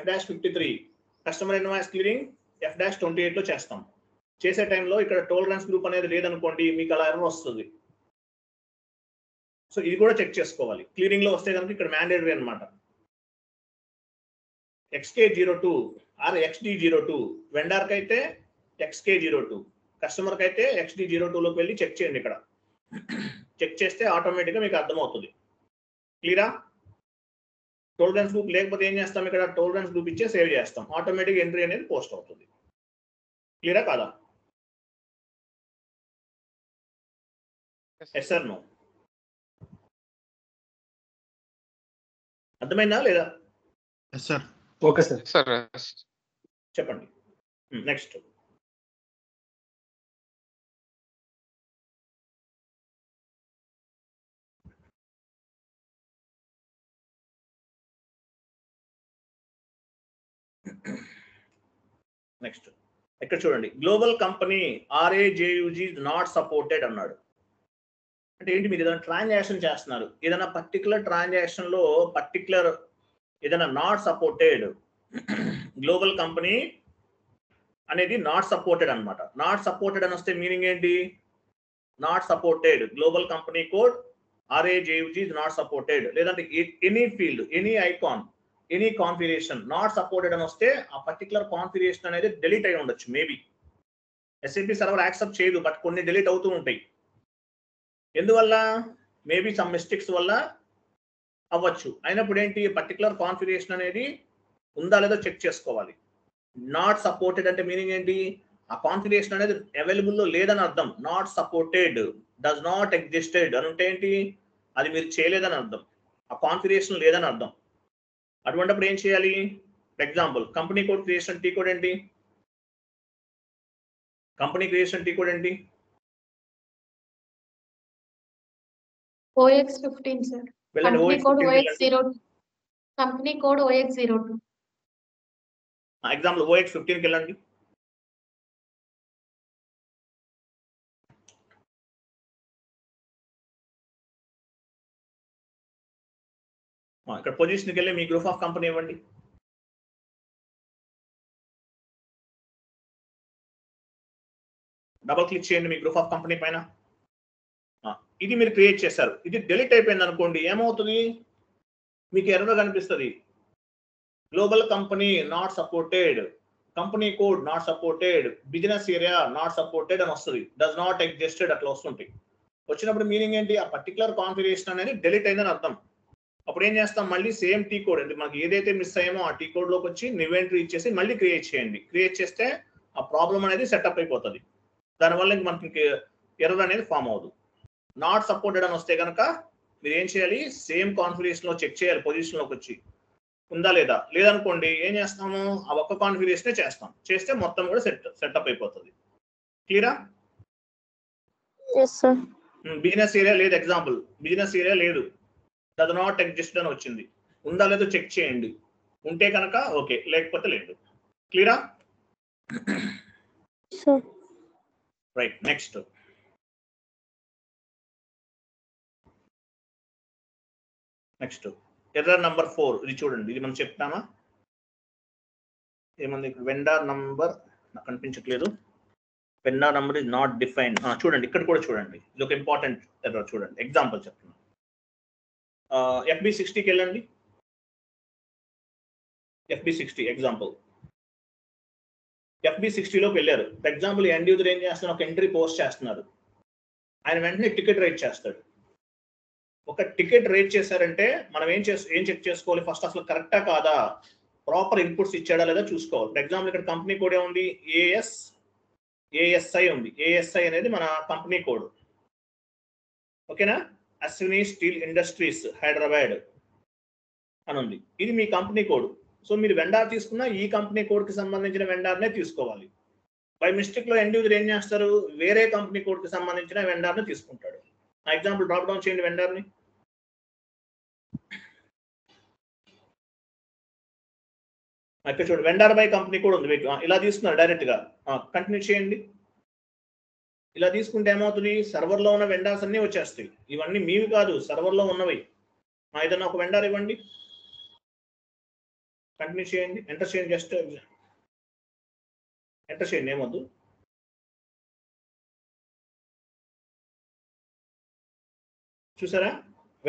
F-53, customer invoice clearing F-28 లో చేస్తాం. చేసే టైంలో ఇక్కడ టోలరెన్స్ గ్రూప్ అనేది లేదనుకోండి, మీకు అలా ఎర్రర్ వస్తుంది. సో ఇది కూడా చెక్ చేసుకోవాలి. క్లియరింగ్ లో వస్తే కనుక ఇక్కడ మ్యాండేటరీ అనమాట. XK02 ఆర్ XD02, వెండర్ కి అయితే XK02, కస్టమర్ కి అయితే XD02 లోకి వెళ్ళి చెక్ చేయండి. ఇక్కడ చెక్ చేస్తే ఆటోమేటిక్ గా మీకు అర్థమవుతుంది. క్లియరా? టోలరెన్స్ గ్రూప్ లేకపోతే ఏం చేస్తాం, ఇక్కడ టోలరెన్స్ గ్రూప్ ఇచ్చే సేవ్ చేస్తాం, ఆటోమేటిక్ ఎంట్రీ అనేది పోస్ట్ అవుతుంది. క్లియరా కాదా? Yes sir no? అర్థమైందా లేదా? Sir okay sir. సార్ చెప్పండి. నెక్స్ట్ ఇక్కడ చూడండి, global company RAJUG not supported అన్నాడు. అంటే ఏంటి, మీరు ఏదైనా ట్రాన్సాక్షన్ చేస్తున్నారు, ఏదైనా పర్టికులర్ ట్రాన్సాక్షన్ లో పర్టికులర్ ఏదైనా నాట్ సపోర్టెడ్, గ్లోబల్ కంపెనీ అనేది నాట్ సపోర్టెడ్ అనమాట. నాట్ సపోర్టెడ్ అని వస్తే మీనింగ్ ఏంటి, not supported global company code RAJUG not supported, లేదంటే any field, any icon, any configuration not supported అని వస్తే ఆ పర్టికులర్ కాన్ఫిగరేషన్ అనేది డిలీట్ అయి ఉండొచ్చు. మేబీ SAP సర్వర్ యాక్సెప్ట్ చేయదు, బట్ కొన్ని డిలీట్ అవుతూ ఉంటాయి. ఎందువల్ల, మేబీ సమ్ మిస్టేక్స్ వల్ల అవ్వచ్చు. అయినప్పుడు ఏంటి, పర్టికులర్ కాన్ఫిగరేషన్ అనేది ఉందా లేదో చెక్ చేసుకోవాలి. నాట్ సపోర్టెడ్ అంటే మీనింగ్ ఏంటి, ఆ కాన్ఫిగరేషన్ అనేది అవైలబుల్లో లేదని అర్థం. Not supported, does not existed అని ఉంటే ఏంటి, అది మీరు చేయలేదని అర్థం, ఆ కాన్ఫిగరేషన్ లేదని అర్థం. అటువంటిప్పుడు ఏం చేయాలి, for example company code creation T code ఏంటి, కంపెనీ క్రియేషన్ టీ కోడ్ ఏంటి, OX15 సార్. వెళ్ళండి. Company code OX15 OX02. Company code OX02. Example OX15కి వెళ్ళండి. ఇక్కడ పొజిషన్కి వెళ్ళి మీ గ్రూప్ ఆఫ్ కంపెనీ ఇవ్వండి. డబుల్ క్లిక్ చేయండి మీ గ్రూప్ ఆఫ్ కంపెనీ పైన. ఇది మీరు క్రియేట్ చేశారు, ఇది డిలీట్ అయిపోయింది అనుకోండి, ఏమవుతుంది, మీకు ఎర్రర్ కనిపిస్తుంది, global company not supported, company code not supported, business area not supported అని వస్తుంది, డస్ నాట్ ఎగ్జిస్టెడ్ అట్లా వస్తుంటాయి. వచ్చినప్పుడు మీనింగ్ ఏంటి, ఆ పర్టికులర్ కాన్ఫిగరేషన్ అనేది డిలీట్ అయిందని అర్థం. అప్పుడు ఏం చేస్తాం, మళ్ళీ సేమ్ టీ కోడ్ అంటే మనకి ఏదైతే మిస్ అయ్యామో ఆ టీ కోడ్ లోకి వచ్చి న్యూ ఎంట్రీ ఇచ్చేసి మళ్ళీ క్రియేట్ చేయండి. క్రియేట్ చేస్తే ఆ ప్రాబ్లం అనేది సెటప్ అయిపోతుంది. దానివల్ల ఇంక మనకి ఎర్రర్ అనేది ఫామ్ అవ్వదు. నాట్ సపోర్టెడ్ అని వస్తే కనుక మీరు ఏం చేయాలి, సేమ్ కాన్ఫిగరేషన్ లో చెక్ చేయాలి, పొజిషన్ లోకి వచ్చి ఉందా లేదా? లేదనుకోండి ఏం చేస్తాము, ఆ ఒక్క కాన్ఫిగరేషనే చేస్తాం. చేస్తే మొత్తం కూడా సెటప్ అయిపోతుంది. క్లియరా? Yes sir. బిజినెస్ ఏరియా లేదు, ఎగ్జాంపుల్ బిజినెస్ ఏరియా లేదు, డస్ నాట్ ఎగ్జిస్ట్ అని వచ్చింది. ఉందా లేదో చెక్ చేయండి. ఉంటే కనుక ఓకే, లేకపోతే లేదు. క్లియరా? Sir. Right. Next error number 4. ఇది చూడండి, ఇది మనం చెప్తామా? ఏమంది ఇక్కడ? వెండర్ నంబర్ నాకు కనిపించట్లేదు. Vendor number is not defined. చూడండి, ఇక్కడ కూడా చూడండి, ఇది ఒక ఇంపార్టెంట్ ఎర్రర్. చూడండి, ఎగ్జాంపుల్ చెప్తున్నాను. FB60కి వెళ్ళండి. FB60 example. FB60లోకి వెళ్ళారు. ఫర్ ఎగ్జాంపుల్ ఎండ్ యూజర్ ఏం చేస్తున్నారు, ఒక ఎంట్రీ పోస్ట్ చేస్తున్నారు. ఆయన వెంటనే టికెట్ రేట్ చేస్తాడు. ఒక టికెట్ రేట్ చేశారంటే మనం ఏం చెక్ చేసుకోవాలి? ఫస్ట్ అసలు కరెక్టా కాదా, ప్రాపర్ ఇన్పుట్స్ ఇచ్చాడా లేదా చూసుకోవాలి. ఫర్ ఎగ్జాంపుల్ ఇక్కడ కంపెనీ కోడ్ ఏముంది? ASI ఉంది. ASI అనేది మన కంపెనీ కోడ్. ఓకేనా? అశ్విని స్టీల్ ఇండస్ట్రీస్ హైదరాబాద్ అని ఉంది. ఇది మీ కంపెనీ కోడ్. సో మీరు వెండార్ తీసుకున్నా ఈ కంపెనీ కోడ్ కి సంబంధించిన వెండార్నే తీసుకోవాలి. బై మిస్టేక్ లో ఎండ్ యూజర్ ఏం చేస్తారు, వేరే కంపెనీ కోడ్ కి సంబంధించిన వెండార్ని తీసుకుంటాడు. ఎగ్జాంపుల్ డ్రాప్ డౌన్ చేయండి వెండర్ని. ఇక్కడ చూడండి, వెండర్ బై కంపెనీ కూడా ఉంది. ఇలా తీసుకున్నారు డైరెక్ట్ గా. కంటిన్యూ చేయండి. ఇలా తీసుకుంటే ఏమవుతుంది, సర్వర్ లో ఉన్న వెండర్స్ అన్ని వచ్చేస్తాయి. ఇవన్నీ మీవి కాదు, సర్వర్ లో ఉన్నవి. ఏదైనా ఒక వెండర్ ఇవ్వండి. కంటిన్యూ చేయండి, ఎంటర్ చేయండి. జస్ట్ ఎంటర్ చేయండి, ఏమొద్దు. చూసారా?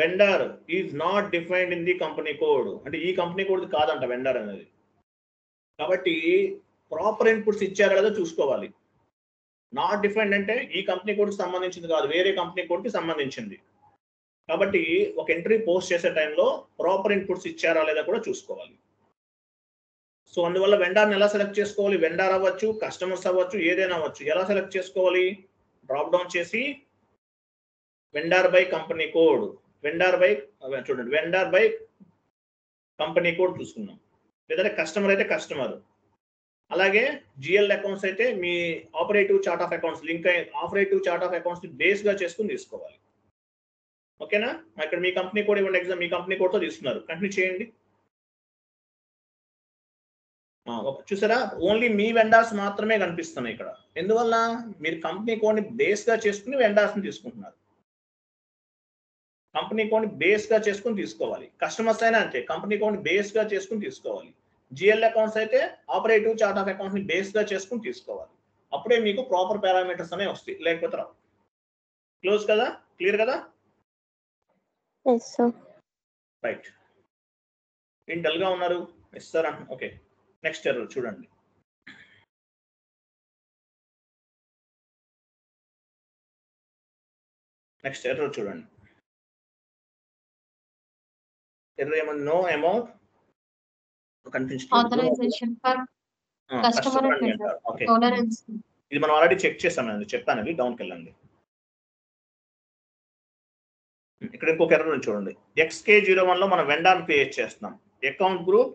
Vendor is not defined in the company code. అంటే ఈ కంపెనీ కోడ్ కాదంట వెండర్ అనేది. కాబట్టి ప్రాపర్ ఇన్పుట్స్ ఇచ్చారా లేదా చూసుకోవాలి. నాట్ డిఫైన్డ్ అంటే ఈ కంపెనీ కోడ్కి సంబంధించింది కాదు, వేరే కంపెనీ కోడ్కి సంబంధించింది. కాబట్టి ఒక ఎంట్రీ పోస్ట్ చేసే టైంలో ప్రాపర్ ఇన్పుట్స్ ఇచ్చారా లేదా కూడా చూసుకోవాలి. సో అందువల్ల వెండర్ని ఎలా సెలెక్ట్ చేసుకోవాలి? వెండర్ అవ్వచ్చు, కస్టమర్స్ అవ్వచ్చు, ఏదైనా అవ్వచ్చు. ఎలా సెలెక్ట్ చేసుకోవాలి? డ్రాప్ డౌన్ చేసి vendor by company code, vendor by చూడండి, వెండర్ బై కంపెనీ కోడ్ చూసుకున్నాం. లేదంటే కస్టమర్ అయితే కస్టమర్. అలాగే జిఎల్ అకౌంట్స్ అయితే మీ operative chart of accounts link అయి operative chart of accounts base గా చేసుకుని తీసుకోవాలి. ఓకేనా? ఇక్కడ మీ కంపెనీ కోడ్ ఇవ్వండి. ఎగ్జామ్ మీ కంపెనీ కోడ్తో తీసుకున్నారు. కంటిన్యూ చేయండి. చూసారా? ఓన్లీ మీ వెండర్స్ మాత్రమే కనిపిస్తున్నాయి ఇక్కడ. ఎందువల్ల? మీరు కంపెనీ కోడ్ని బేస్ గా చేసుకుని వెండర్స్ ని తీసుకుంటున్నారు. కంపెనీ కోడ్ని బేస్ గా చేసుకుని తీసుకోవాలి. కస్టమర్స్ అయినా అంతే, కంపెనీ కోడ్ని బేస్ గా చేసుకుని తీసుకోవాలి. జిఎల్ అకౌంట్స్ అయితే ఆపరేటివ్ చార్ట్ ఆఫ్ అకౌంట్స్ ని బేస్ గా చేసుకుని తీసుకోవాలి. అప్పుడే మీకు ప్రాపర్ పారామీటర్స్ అనేవి వస్తాయి, లేకపోతే రావు. క్లోజ్ కదా? క్లియర్ కదా? రైట్. ఏం డల్ గా ఉన్నారు? Yes sir. Okay, next error చూడండి. నెక్స్ట్ ఎర్రర్ చూడండి. ఎర్రర్ ఏమన్నా? No amount Authorization for customer and vendor tolerance. ఇది మనం ఆల్రెడీ చెక్ చేసామండి, చెప్పాను. అది డౌన్కి వెళ్ళండి. ఇక్కడ ఇంకొక ఎర్రర్ చూడండి. XK01 లో మనం వెండర్ క్రియేట్ చేస్తున్నాం. అకౌంట్ గ్రూప్,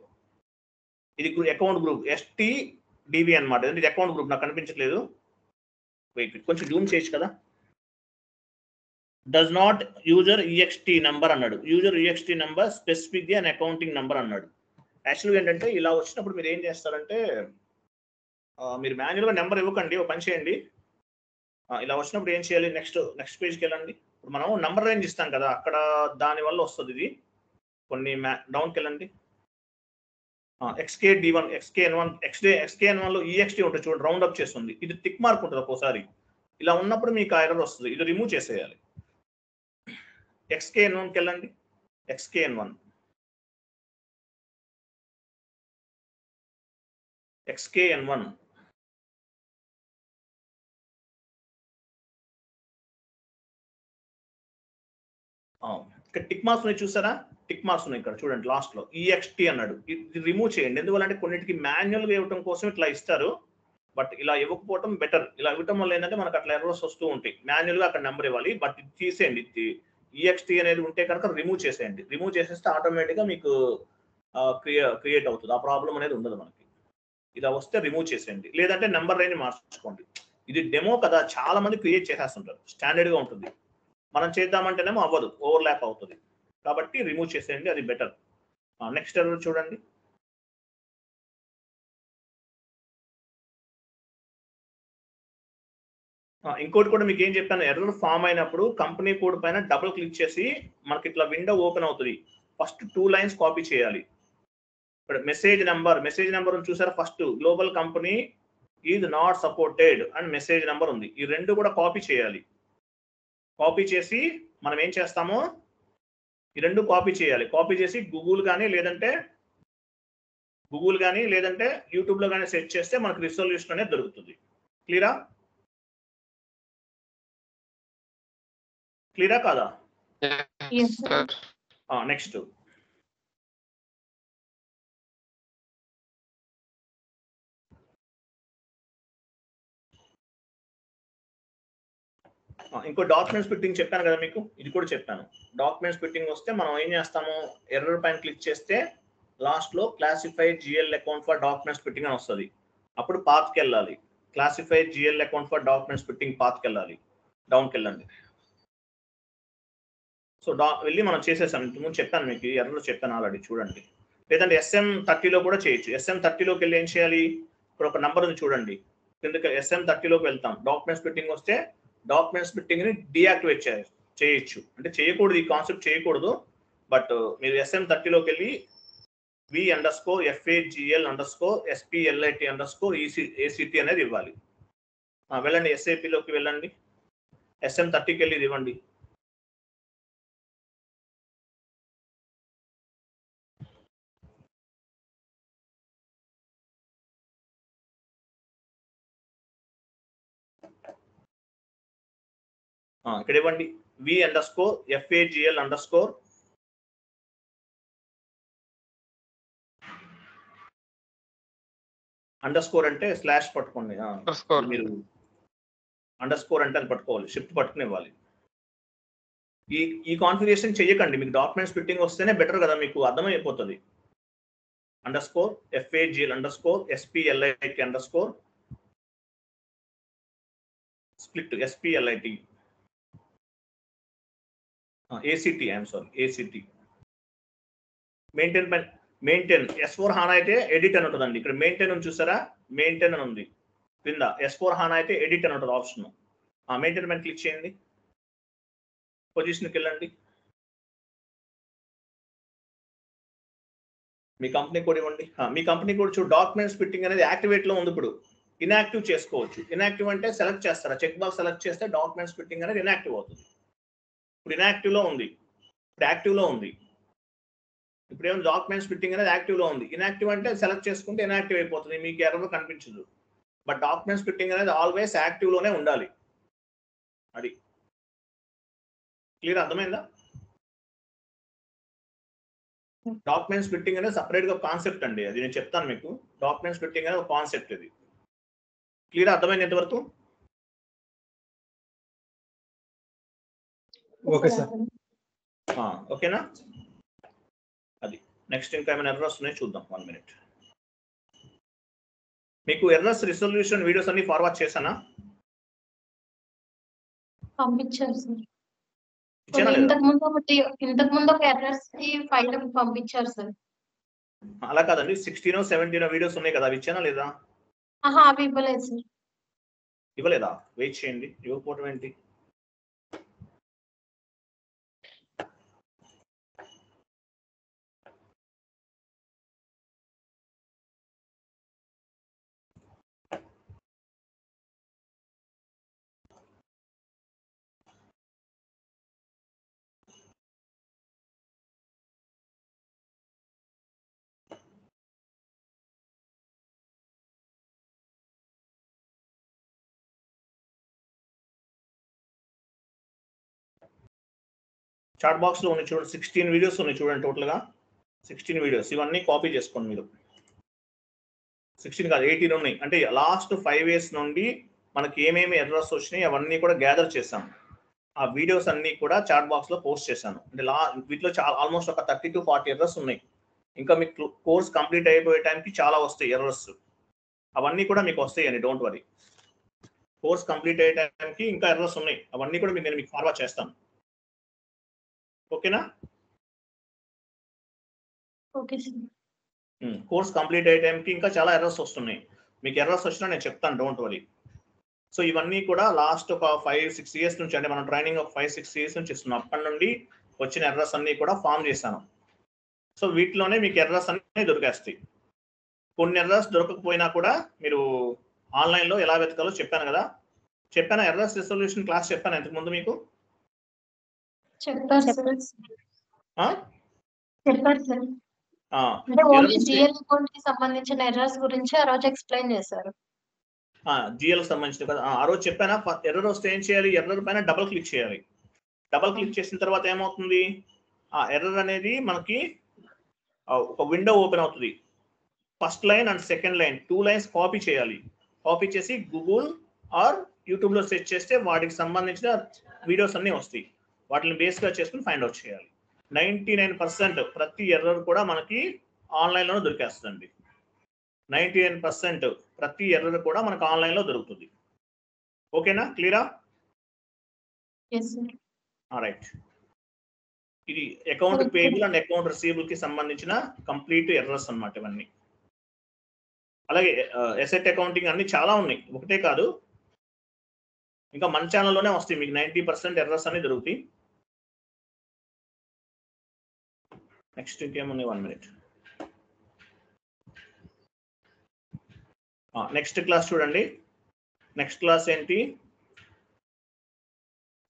ఇది అకౌంట్ గ్రూప్ STDV అనమాట. ఇది అకౌంట్ గ్రూప్ నాకు కనిపించట్లేదు. వెయిట్, కొంచెం జూమ్ చేయొచ్చు కదా. Does not user EXT number అన్నాడు. User EXT number specific and accounting number అన్నాడు. యాక్చువల్గా ఏంటంటే ఇలా వచ్చినప్పుడు మీరు ఏం చేస్తారంటే, మీరు మాన్యువల్గా నెంబర్ ఇవ్వకండి, ఒక పని చేయండి. ఇలా వచ్చినప్పుడు ఏం చేయాలి? నెక్స్ట్ పేజ్కి వెళ్ళండి. ఇప్పుడు మనం నంబర్ రేంజ్ ఇస్తాం కదా, అక్కడ దానివల్ల వస్తుంది ఇది. కొన్ని డౌన్కి వెళ్ళండి. XKD1, XKN1, XKN1 లో EXT ఉంటుంది చూడండి, రౌండ్ అప్ చేస్తుంది. ఇది టిక్ మార్క్ ఉంటుంది ఒక్కోసారి. ఇలా ఉన్నప్పుడు మీకు ఆ ఎర్రర్ వస్తుంది. ఇది రిమూవ్ చేసేయాలి. XKN1కి వెళ్ళండి. XKN1 ఇక్కడ టిక్ మార్క్స్ ఉన్నాయి చూసారా? టిక్ మార్క్స్ ఉన్నాయి ఇక్కడ చూడండి, లాస్ట్ లో EXT అన్నాడు. ఇది రిమూవ్ చేయండి. ఎందువల్లంటే కొన్నిటికి మాన్యువల్ గా ఇవ్వడం కోసం ఇట్లా ఇస్తారు, బట్ ఇలా ఇవ్వకపోవడం బెటర్. ఇలా ఇవ్వటం వల్ల ఏంటంటే మనకు అట్లా ఎర్రర్స్ వస్తూ ఉంటాయి. మాన్యువల్ గా అక్కడ నెంబర్ ఇవ్వాలి, బట్ ఇది తీసేయండి. EXT అనేది ఉంటే కనుక రిమూవ్ చేసేయండి. రిమూవ్ చేసేస్తే ఆటోమేటిక్ గా మీకు క్రియేట్ అవుతుంది. ఆ ప్రాబ్లం అనేది ఉండదు మనకి. ఇలా వస్తే రిమూవ్ చేసేయండి, లేదంటే నెంబర్ రేంజ్ మార్చుకోండి. ఇది డెమో కదా, చాలా మంది క్రియేట్ చేసేస్తుంటారు, స్టాండర్డ్ గా ఉంటుంది. మనం చేద్దామంటేనేమో అవ్వదు, ఓవర్లాప్ అవుతుంది. కాబట్టి రిమూవ్ చేసేయండి, అది బెటర్. నెక్స్ట్ ఎర్రర్ చూడండి. ఇంకోటి కూడా మీకు ఏం చెప్పాను, ఎర్రర్ ఫామ్ అయినప్పుడు కంపెనీ కోడ్ పైన డబుల్ క్లిక్ చేసి మనకి ఇట్లా విండో ఓపెన్ అవుతుంది. ఫస్ట్ 2 లైన్స్ కాపీ చేయాలి. ఇక్కడ మెసేజ్ నెంబర్ చూసారా, first global company is not supported and message number ఉంది. ఈ రెండు కూడా కాపీ చేయాలి. కాపీ చేసి మనం ఏం చేస్తామో ఈ రెండు కాపీ చేయాలి. కాపీ చేసి గూగుల్ కానీ లేదంటే యూట్యూబ్ లో కానీ సెర్చ్ చేస్తే మనకు రిజల్యూషన్ అనేది దొరుకుతుంది. క్లియరా కాదా? Yes, sir. నెక్స్ట్ ఇంకో డాక్యుమెంట్ స్ప్లిట్టింగ్ చెప్పాను కదా మీకు, ఇది కూడా చెప్పాను. డాక్యుమెంట్ స్ప్లిట్టింగ్ వస్తే మనం ఏం చేస్తాము, ఎర్రర్ పైన క్లిక్ చేస్తే లాస్ట్ లో classified GL account for document splitting అని వస్తుంది. అప్పుడు పాత్కి వెళ్ళాలి, classified GL account for document splitting పాత్కి వెళ్ళాలి, డౌన్కి వెళ్ళండి. సో వెళ్ళి మనం చేసేసాం. ఇంతకుముందు చెప్పాను మీకు, ఎర్రర్ చెప్పాను ఆల్రెడీ, చూడండి. లేదంటే SM30లో కూడా చేయొచ్చు. SM30లోకి వెళ్ళి ఏం చేయాలి, ఇక్కడ ఒక నెంబర్ ఉంది చూడండి, కిందకి SM30లోకి వెళ్తాం. డాక్యుమెంట్ స్ప్లిట్టింగ్ వస్తే డాక్యుమెంట్ స్ప్లిట్టింగ్ ని డీయాక్టివేట్ చేయొచ్చు. అంటే చేయకూడదు, ఈ కాన్సెప్ట్ చేయకూడదు. బట్ మీరు SM30లోకి వెళ్ళి v_FAGL_SPLIT_ACT అనేది ఇవ్వాలి. వెళ్ళండి, SAPలోకి వెళ్ళండి, SM30కి వెళ్ళి ఇది ఇవ్వండి. ఇక్కడ ఇవ్వండి, v_FAGL_ అండర్స్కోర్ అంటే స్లాష్ పట్టుకోండి. మీరు అండర్స్కోర్ అంటే అది పట్టుకోవాలి, షిఫ్ట్ పట్టుకుని ఇవ్వాలి. ఈ కాన్ఫిగరేషన్ చెయ్యకండి, మీకు డాక్యుమెంట్ స్ప్లిట్టింగ్ వస్తేనే బెటర్ కదా, మీకు అర్థమైపోతుంది. _FAGL_SPLIT_ split SPLIT ACT, ACT. Maintain S/4HANA అయితే ఎడిట్ అని ఉంటుందండి. ఇక్కడ మెయింటైన్ అని చూసారా, మెయింటైన్ అని ఉంది కింద. S/4HANA అయితే ఎడిట్ అని ఉంటుంది ఆప్షన్. మెయింటైన్ పైన క్లిక్ చేయండి, పొజిషన్కి వెళ్ళండి. మీ కంపెనీ కోడ్ ఇవ్వండి. మీ కంపెనీ కోడ్ చూడు, డాక్యుమెంట్ స్ప్లిట్టింగ్ అనేది యాక్టివేట్ లో ఉంది. ఇప్పుడు ఇన్యాక్టివ్ చేసుకోవచ్చు. ఇన్యాక్టివ్ అంటే సెలెక్ట్ చేస్తారా, చెక్ బాక్స్ సెలెక్ట్ చేస్తే డాక్యుమెంట్ స్ప్లిట్టింగ్ అనేది ఇన్యాక్టివ్ అవుతుంది. ఇప్పుడు ఇన్యాక్టివ్ లో ఉంది, ఇప్పుడు యాక్టివ్ లో ఉంది. ఇప్పుడు ఏమో డాక్యుమెంట్ స్ప్లిట్టింగ్ అనేది యాక్టివ్ లో ఉంది. ఇన్యాక్టివ్ అంటే సెలెక్ట్ చేసుకుంటే ఇన్యాక్టివ్ అయిపోతుంది, మీకు ఎర్రర్ కనిపించదు. బట్ డాక్యుమెంట్ స్ప్లిట్టింగ్ అనేది ఆల్వేస్ యాక్టివ్ లోనే ఉండాలి. అది క్లియర్, అర్థమైందా? డాక్యుమెంట్ స్ప్లిట్టింగ్ అనేది సపరేట్ గా కాన్సెప్ట్ అండి, అది నేను చెప్తాను మీకు. డాక్యుమెంట్ స్ప్లిట్టింగ్ అనేది ఒక కాన్సెప్ట్, ఇది క్లియర్, అర్థమైంది ఎంతవరకు? Okay sir. ఓకేనా? అది నెక్స్ట్ ఇంకా ఏమైనా ఎర్రర్స్ ఉన్నాయి చూద్దాం. 1 minute. మీకు ఎర్రర్స్ రిజల్యూషన్ వీడియోస్ అన్ని ఫార్వర్డ్ చేశానా? పంపించారు సార్. ఇంతకు ముందు ఒక ఎర్రర్స్ ఫైల్ పంపించారు సార్. అలా కాదండి, 16 17 వీడియోస్ ఉన్నాయి కదా, అవి ఇచ్చానా లేదా? అవి ఇవ్వలేదు సార్. ఇవ్వలేదా? వెయిట్ చేయండి, ఇవ్వకపోవడం ఏంటి? చాట్ బాక్స్ లో ఉన్నాయి చూడండి, 16 వీడియోస్ ఉన్నాయి చూడండి, టోటల్ గా 16 వీడియోస్. ఇవన్నీ కాపీ చేసుకోండి మీరు. 16 కాదు, 18 ఉన్నాయి. అంటే లాస్ట్ 5 years నుండి మనకి ఏమేమి ఎర్రర్స్ వచ్చినాయి అవన్నీ కూడా గ్యాదర్ చేశాం. ఆ వీడియోస్ అన్ని కూడా చాట్ బాక్స్ లో పోస్ట్ చేశాను. అంటే వీటిలో ఆల్మోస్ట్ ఒక 30 to 40 ఎర్రర్స్ ఉన్నాయి. ఇంకా మీకు కోర్స్ కంప్లీట్ అయిపోయే టైంకి చాలా వస్తాయి ఎర్రర్స్. అవన్నీ కూడా మీకు వస్తాయండి, డోంట్ వరీ. కోర్స్ కంప్లీట్ అయ్యే టైంకి ఇంకా ఎర్రర్స్ ఉన్నాయి, అవన్నీ కూడా నేను మీకు ఫార్వర్డ్ చేస్తాను. ఓకేనా? Okay sir. కోర్స్ కంప్లీట్ అయ్యే టైంకి ఇంకా చాలా ఎర్రర్స్ వస్తున్నాయి. మీకు ఎర్రర్స్ వచ్చినా నేను చెప్తాను, డోంట్ వరీ. సో ఇవన్నీ కూడా లాస్ట్ ఒక 5-6 ఇయర్స్ నుంచి, అంటే మనం ట్రైనింగ్ ఒక 5-6 ఇయర్స్ నుంచి ఇస్తున్నాం. అప్పటి నుండి వచ్చిన ఎర్రర్స్ అన్ని కూడా ఫామ్ చేశాను. సో వీటిలోనే మీకు ఎర్రర్స్ అన్ని దొరికేస్తాయి. కొన్ని ఎర్రర్స్ దొరకకపోయినా కూడా మీరు ఆన్లైన్లో ఎలా వెతకాలో చెప్పాను కదా. చెప్పాను ఎర్రర్స్ రిజల్యూషన్ క్లాస్ చెప్పాను ఇంతకుముందు మీకు. చెప్పారు సార్. చెప్పారు సార్. అంటే ఓన్లీ జిఎల్ అకౌంట్ కి సంబంధించిన ఎర్రర్స్ గురించి ఆ రోజు ఎక్స్ప్లెయిన్ చేశారు. జిఎల్ సంబంధించిన కదా ఆ రోజు చెప్పానా. ఎర్రర్ వస్తే ఏం చేయాలి? ఎర్రర్ పైన డబుల్ క్లిక్ చేయాలి. డబుల్ క్లిక్ చేసిన తర్వాత ఏమవుతుంది? ఆ ఎర్రర్ అనేది మనకి ఒక విండో ఓపెన్ అవుతుంది. First line and second line 2 lines copy చేయాలి. కాపీ చేసి గూగుల్ ఆర్ యూట్యూబ్లో సెర్చ్ చేస్తే వాటికి సంబంధించిన వీడియోస్ అన్నీ వస్తాయి. వాటిని బేస్గా చేసుకుని ఫైండ్ అవుట్ చేయాలి. 99% ప్రతి ఎర్రర్ కూడా మనకి ఆన్లైన్లోనే దొరికేస్తుంది. 99% ప్రతి ఎర్రర్ కూడా మనకు ఆన్లైన్లో దొరుకుతుంది. ఓకేనా? క్లియరా? రైట్. ఇది account payable and account receivable కి సంబంధించిన కంప్లీట్ ఎర్రర్స్ అన్నమాట ఇవన్నీ. అలాగే అసెట్ అకౌంటింగ్ అన్ని చాలా ఉన్నాయి, ఒకటే కాదు. ఇంకా మన ఛానల్లోనే వస్తాయి మీకు 90% ఎర్రర్స్ అన్ని దొరుకుతాయి. నెక్స్ట్ ఇంకేముంది? 1 minute. నెక్స్ట్ క్లాస్ చూడండి. నెక్స్ట్ క్లాస్ ఏంటి?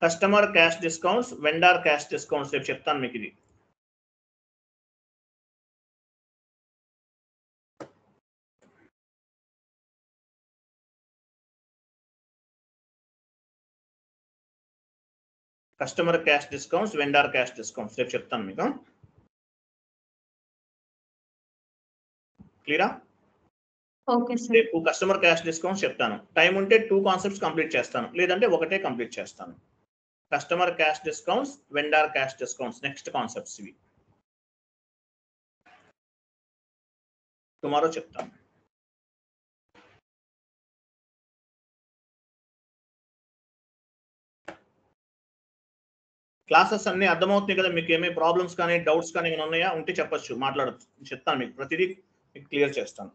Customer cash discounts, vendor cash discounts రేపు చెప్తాను మీకు. ఇది customer cash discounts, vendor cash discounts రేపు చెప్తాను మీకు. క్లియరా? Okay sir. రేపు కస్టమర్ క్యాష్ డిస్కౌంట్స్ చెప్తాను. టైం ఉంటే 2 కాన్సెప్ట్స్ కంప్లీట్ చేస్తాను, లేదంటే ఒకటే కంప్లీట్ చేస్తాను. Customer cash discounts, vendor cash discounts next concepts ఇవి. టుమారో చెప్తాను. క్లాసెస్ అన్ని అర్థమవుతున్నాయి కదా మీకు? ఏమేమి ప్రాబ్లమ్స్ కానీ డౌట్స్ కానీ ఏమైనా ఉన్నాయా? ఉంటే చెప్పొచ్చు, మాట్లాడచ్చు, చెప్తాను మీకు. ప్రతిదీ మీకు క్లియర్ చేస్తాను.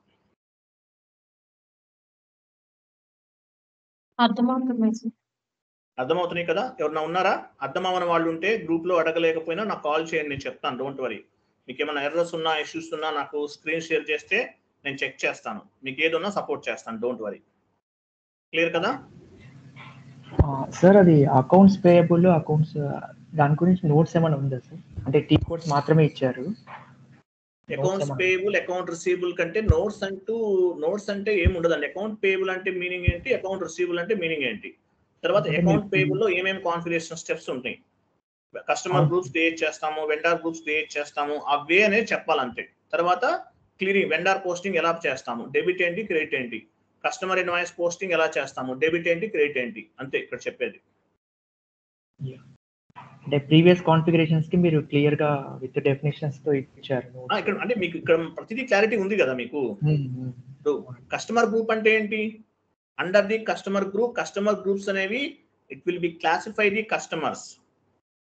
అర్థమవుతున్నాయి కదా? ఎవరన్నా ఉన్నారా అర్థం అవ్వని వాళ్ళు? ఉంటే గ్రూప్ లో అడగలేకపోయినా నాకు కాల్ చేయండి, నేను చెప్తాను, డోంట్ వరీ. మీకు ఏమైనా ఎర్రర్స్ ఉన్నా, ఇష్యూస్ ఉన్నా నాకు స్క్రీన్ షేర్ చేస్తే నేను చెక్ చేస్తాను. మీకు ఏదన్నా సపోర్ట్ చేస్తాను, డోంట్ వరీ. క్లియర్ కదా? సార్ అది అకౌంట్స్ పేయబుల్, అకౌంట్స్ దాని గురించి నోట్స్ ఏమైనా ఉందా సార్? అంటే టీ కోడ్స్ మాత్రమే ఇచ్చారు. అకౌంట్స్ పేయబుల్, అకౌంట్ రిసీవబుల్ కంటే నోట్స్ అంటే ఏమి ఉండదండి. అకౌంట్ పేయబుల్ అంటే మీనింగ్ ఏంటి, అకౌంట్ రిసీవబుల్ అంటే మీనింగ్ ఏంటి, తర్వాత అకౌంట్ పేయబుల్ లో ఏమేమి కాన్ఫిగరేషన్ స్టెప్స్ ఉంటాయి, కస్టమర్ గ్రూప్స్ క్రియేట్ చేస్తాము, వెండర్ గ్రూప్స్ క్రియేట్ చేస్తాము, అవే అనేది చెప్పాలంతే. తర్వాత క్లియరింగ్, వెండర్ పోస్టింగ్ ఎలా చేస్తాము, డెబిట్ ఏంటి, క్రెడిట్ ఏంటి, కస్టమర్ ఇన్వాయిస్ పోస్టింగ్ ఎలా చేస్తాము, డెబిట్ ఏంటి, క్రెడిట్ ఏంటి, అంతే ఇక్కడ చెప్పేది. అంటే ప్రీవియస్ కాన్ఫిగరేషన్స్ కి మీరు క్లియర్ గా విత్ డెఫినేషన్స్ తో ఇచ్చారు. ఇక్కడ అంటే మీకు ఇక్కడ ప్రతిదీ క్లారిటీ ఉంది కదా మీకు. కస్టమర్ గ్రూప్ అంటే ఏంటి? అండర్ ది కస్టమర్ గ్రూప్స్ అనేవి it will be classify the customers.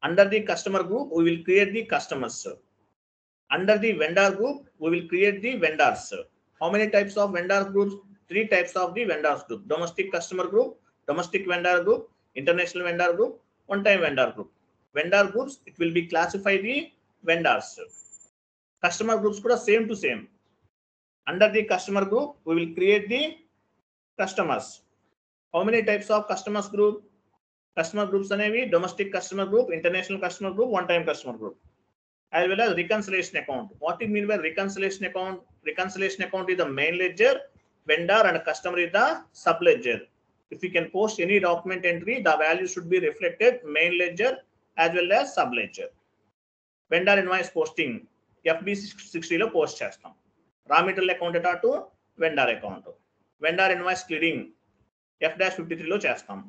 Under the customer group we will create the customers. Under the vendor group we will create the vendors. How many types of vendor groups? 3 types of the vendors group: domestic customer group, domestic vendor group, international vendor group, one time vendor group. Vendor groups it will be classify the vendors. Customer groups kuda same to same. Under the customer group we will create the customers. How many types of customers group? Customer groups అనేవి domestic customer group, international customer group, one time customer group, as well as reconciliation account. What it mean by reconciliation account? Reconciliation account is the main ledger, vendor and customer is the sub ledger. If you can post any document entry, the value should be reflected main ledger as well as sub ledger. Vendor invoice posting FB60 లో post చేస్తాం. Raw material account data to vendor account. Vendor invoice clearing F-53 లో చేస్తాం.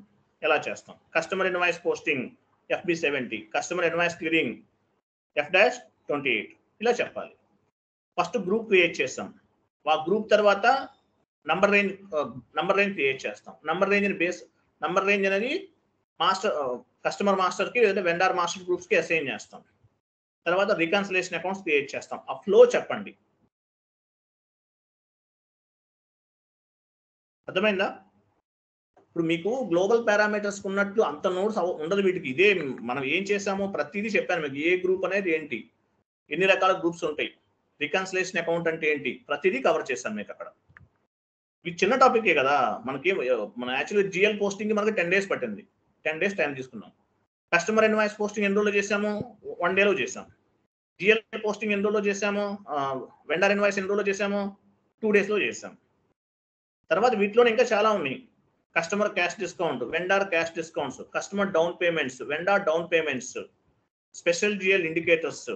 ఎలా చేస్తాం? Customer invoice posting FB70, customer invoice clearing F-28 ఇలా చెప్పాలి. First group create చేస్తాం. ఆ గ్రూప్ తర్వాత నంబర్ రేంజ్ క్రియేట్ చేస్తాం. నంబర్ రేంజ్ అనేది మాస్టర్ కస్టమర్ మాస్టర్కి లేదా వెండర్ మాస్టర్ గ్రూప్స్కి అసైన్ చేస్తాం. తర్వాత రికన్సిలేషన్ అకౌంట్స్ క్రియేట్ చేస్తాం. ఆ ఫ్లో చెప్పండి. అర్థమైందా? ఇప్పుడు మీకు గ్లోబల్ పారామీటర్స్ ఉన్నట్లు అంత నోట్స్ ఉండదు వీటికి. ఇదే మనం ఏం చేసామో ప్రతిదీ చెప్పాను మీకు. ఏ గ్రూప్ అనేది ఏంటి, ఎన్ని రకాల గ్రూప్స్ ఉంటాయి, రికన్సిలేషన్ అకౌంట్ అంటే ఏంటి, ప్రతిదీ కవర్ చేశాను మీకు అక్కడ. ఇది చిన్న టాపికే కదా మనకి. మన యాక్చువల్లీ జిఎల్ పోస్టింగ్ మనకి 10 days పట్టింది. 10 days టైం తీసుకున్నాం. కస్టమర్ ఇన్వాయిస్ పోస్టింగ్ ఎన్ని రోజులు చేసాము? 1 day చేసాం. జిఎల్ పోస్టింగ్ ఎన్ని రోజులు చేసాము? వెండర్ ఇన్వాయిస్ ఎన్ని రోజులు చేసాము? 2 days చేసాం. తర్వాత వీటిలోనే ఇంకా చాలా ఉన్నాయి. Customer cash discount, vendor cash discounts, customer down payments, vendor down payments, special GL indicators,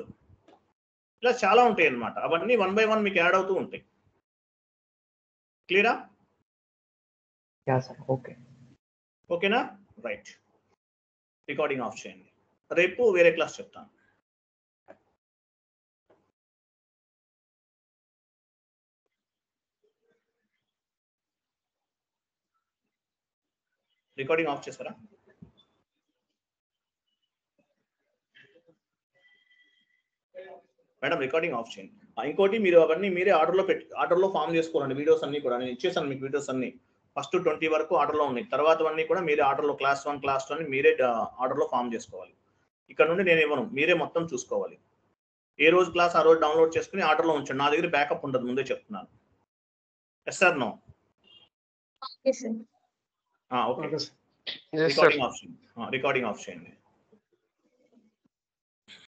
ఇలా చాలా ఉంటాయి అన్నమాట. అవన్నీ 1 by 1 మీకు యాడ్ అవుతూ ఉంటాయి. క్లియరా? Yeah sir. ఓకే. ఓకేనా? రైట్. రికార్డింగ్ ఆఫ్ చేయండి. రేపు వేరే క్లాస్ చెప్తాను. రికార్డింగ్ ఆఫ్ చేస్తారా? మేడం రికార్డింగ్ ఆఫ్ చేయండి. ఇంకోటి, మీరు అవన్నీ మీరే ఆర్డర్లో ఫామ్ చేసుకోవాలండి. వీడియోస్ అన్ని కూడా నేను ఇచ్చేసాను మీకు. వీడియోస్ అన్ని ఫస్ట్ 20 వరకు ఆర్డర్లో ఉన్నాయి. తర్వాత అన్నీ కూడా మీరే ఆర్డర్లో క్లాస్ 1, క్లాస్ 2 అని మీరే ఆర్డర్లో ఫామ్ చేసుకోవాలి. ఇక్కడ నుండి నేను ఇవ్వను, మీరే మొత్తం చూసుకోవాలి. ఏ రోజు క్లాస్ ఆ రోజు డౌన్లోడ్ చేసుకుని ఆర్డర్లో ఉంచండి. నా దగ్గర బ్యాకప్ ఉండదు, ముందే చెప్తున్నాను. Yes sir? No? Okay. Recording off చేయండి.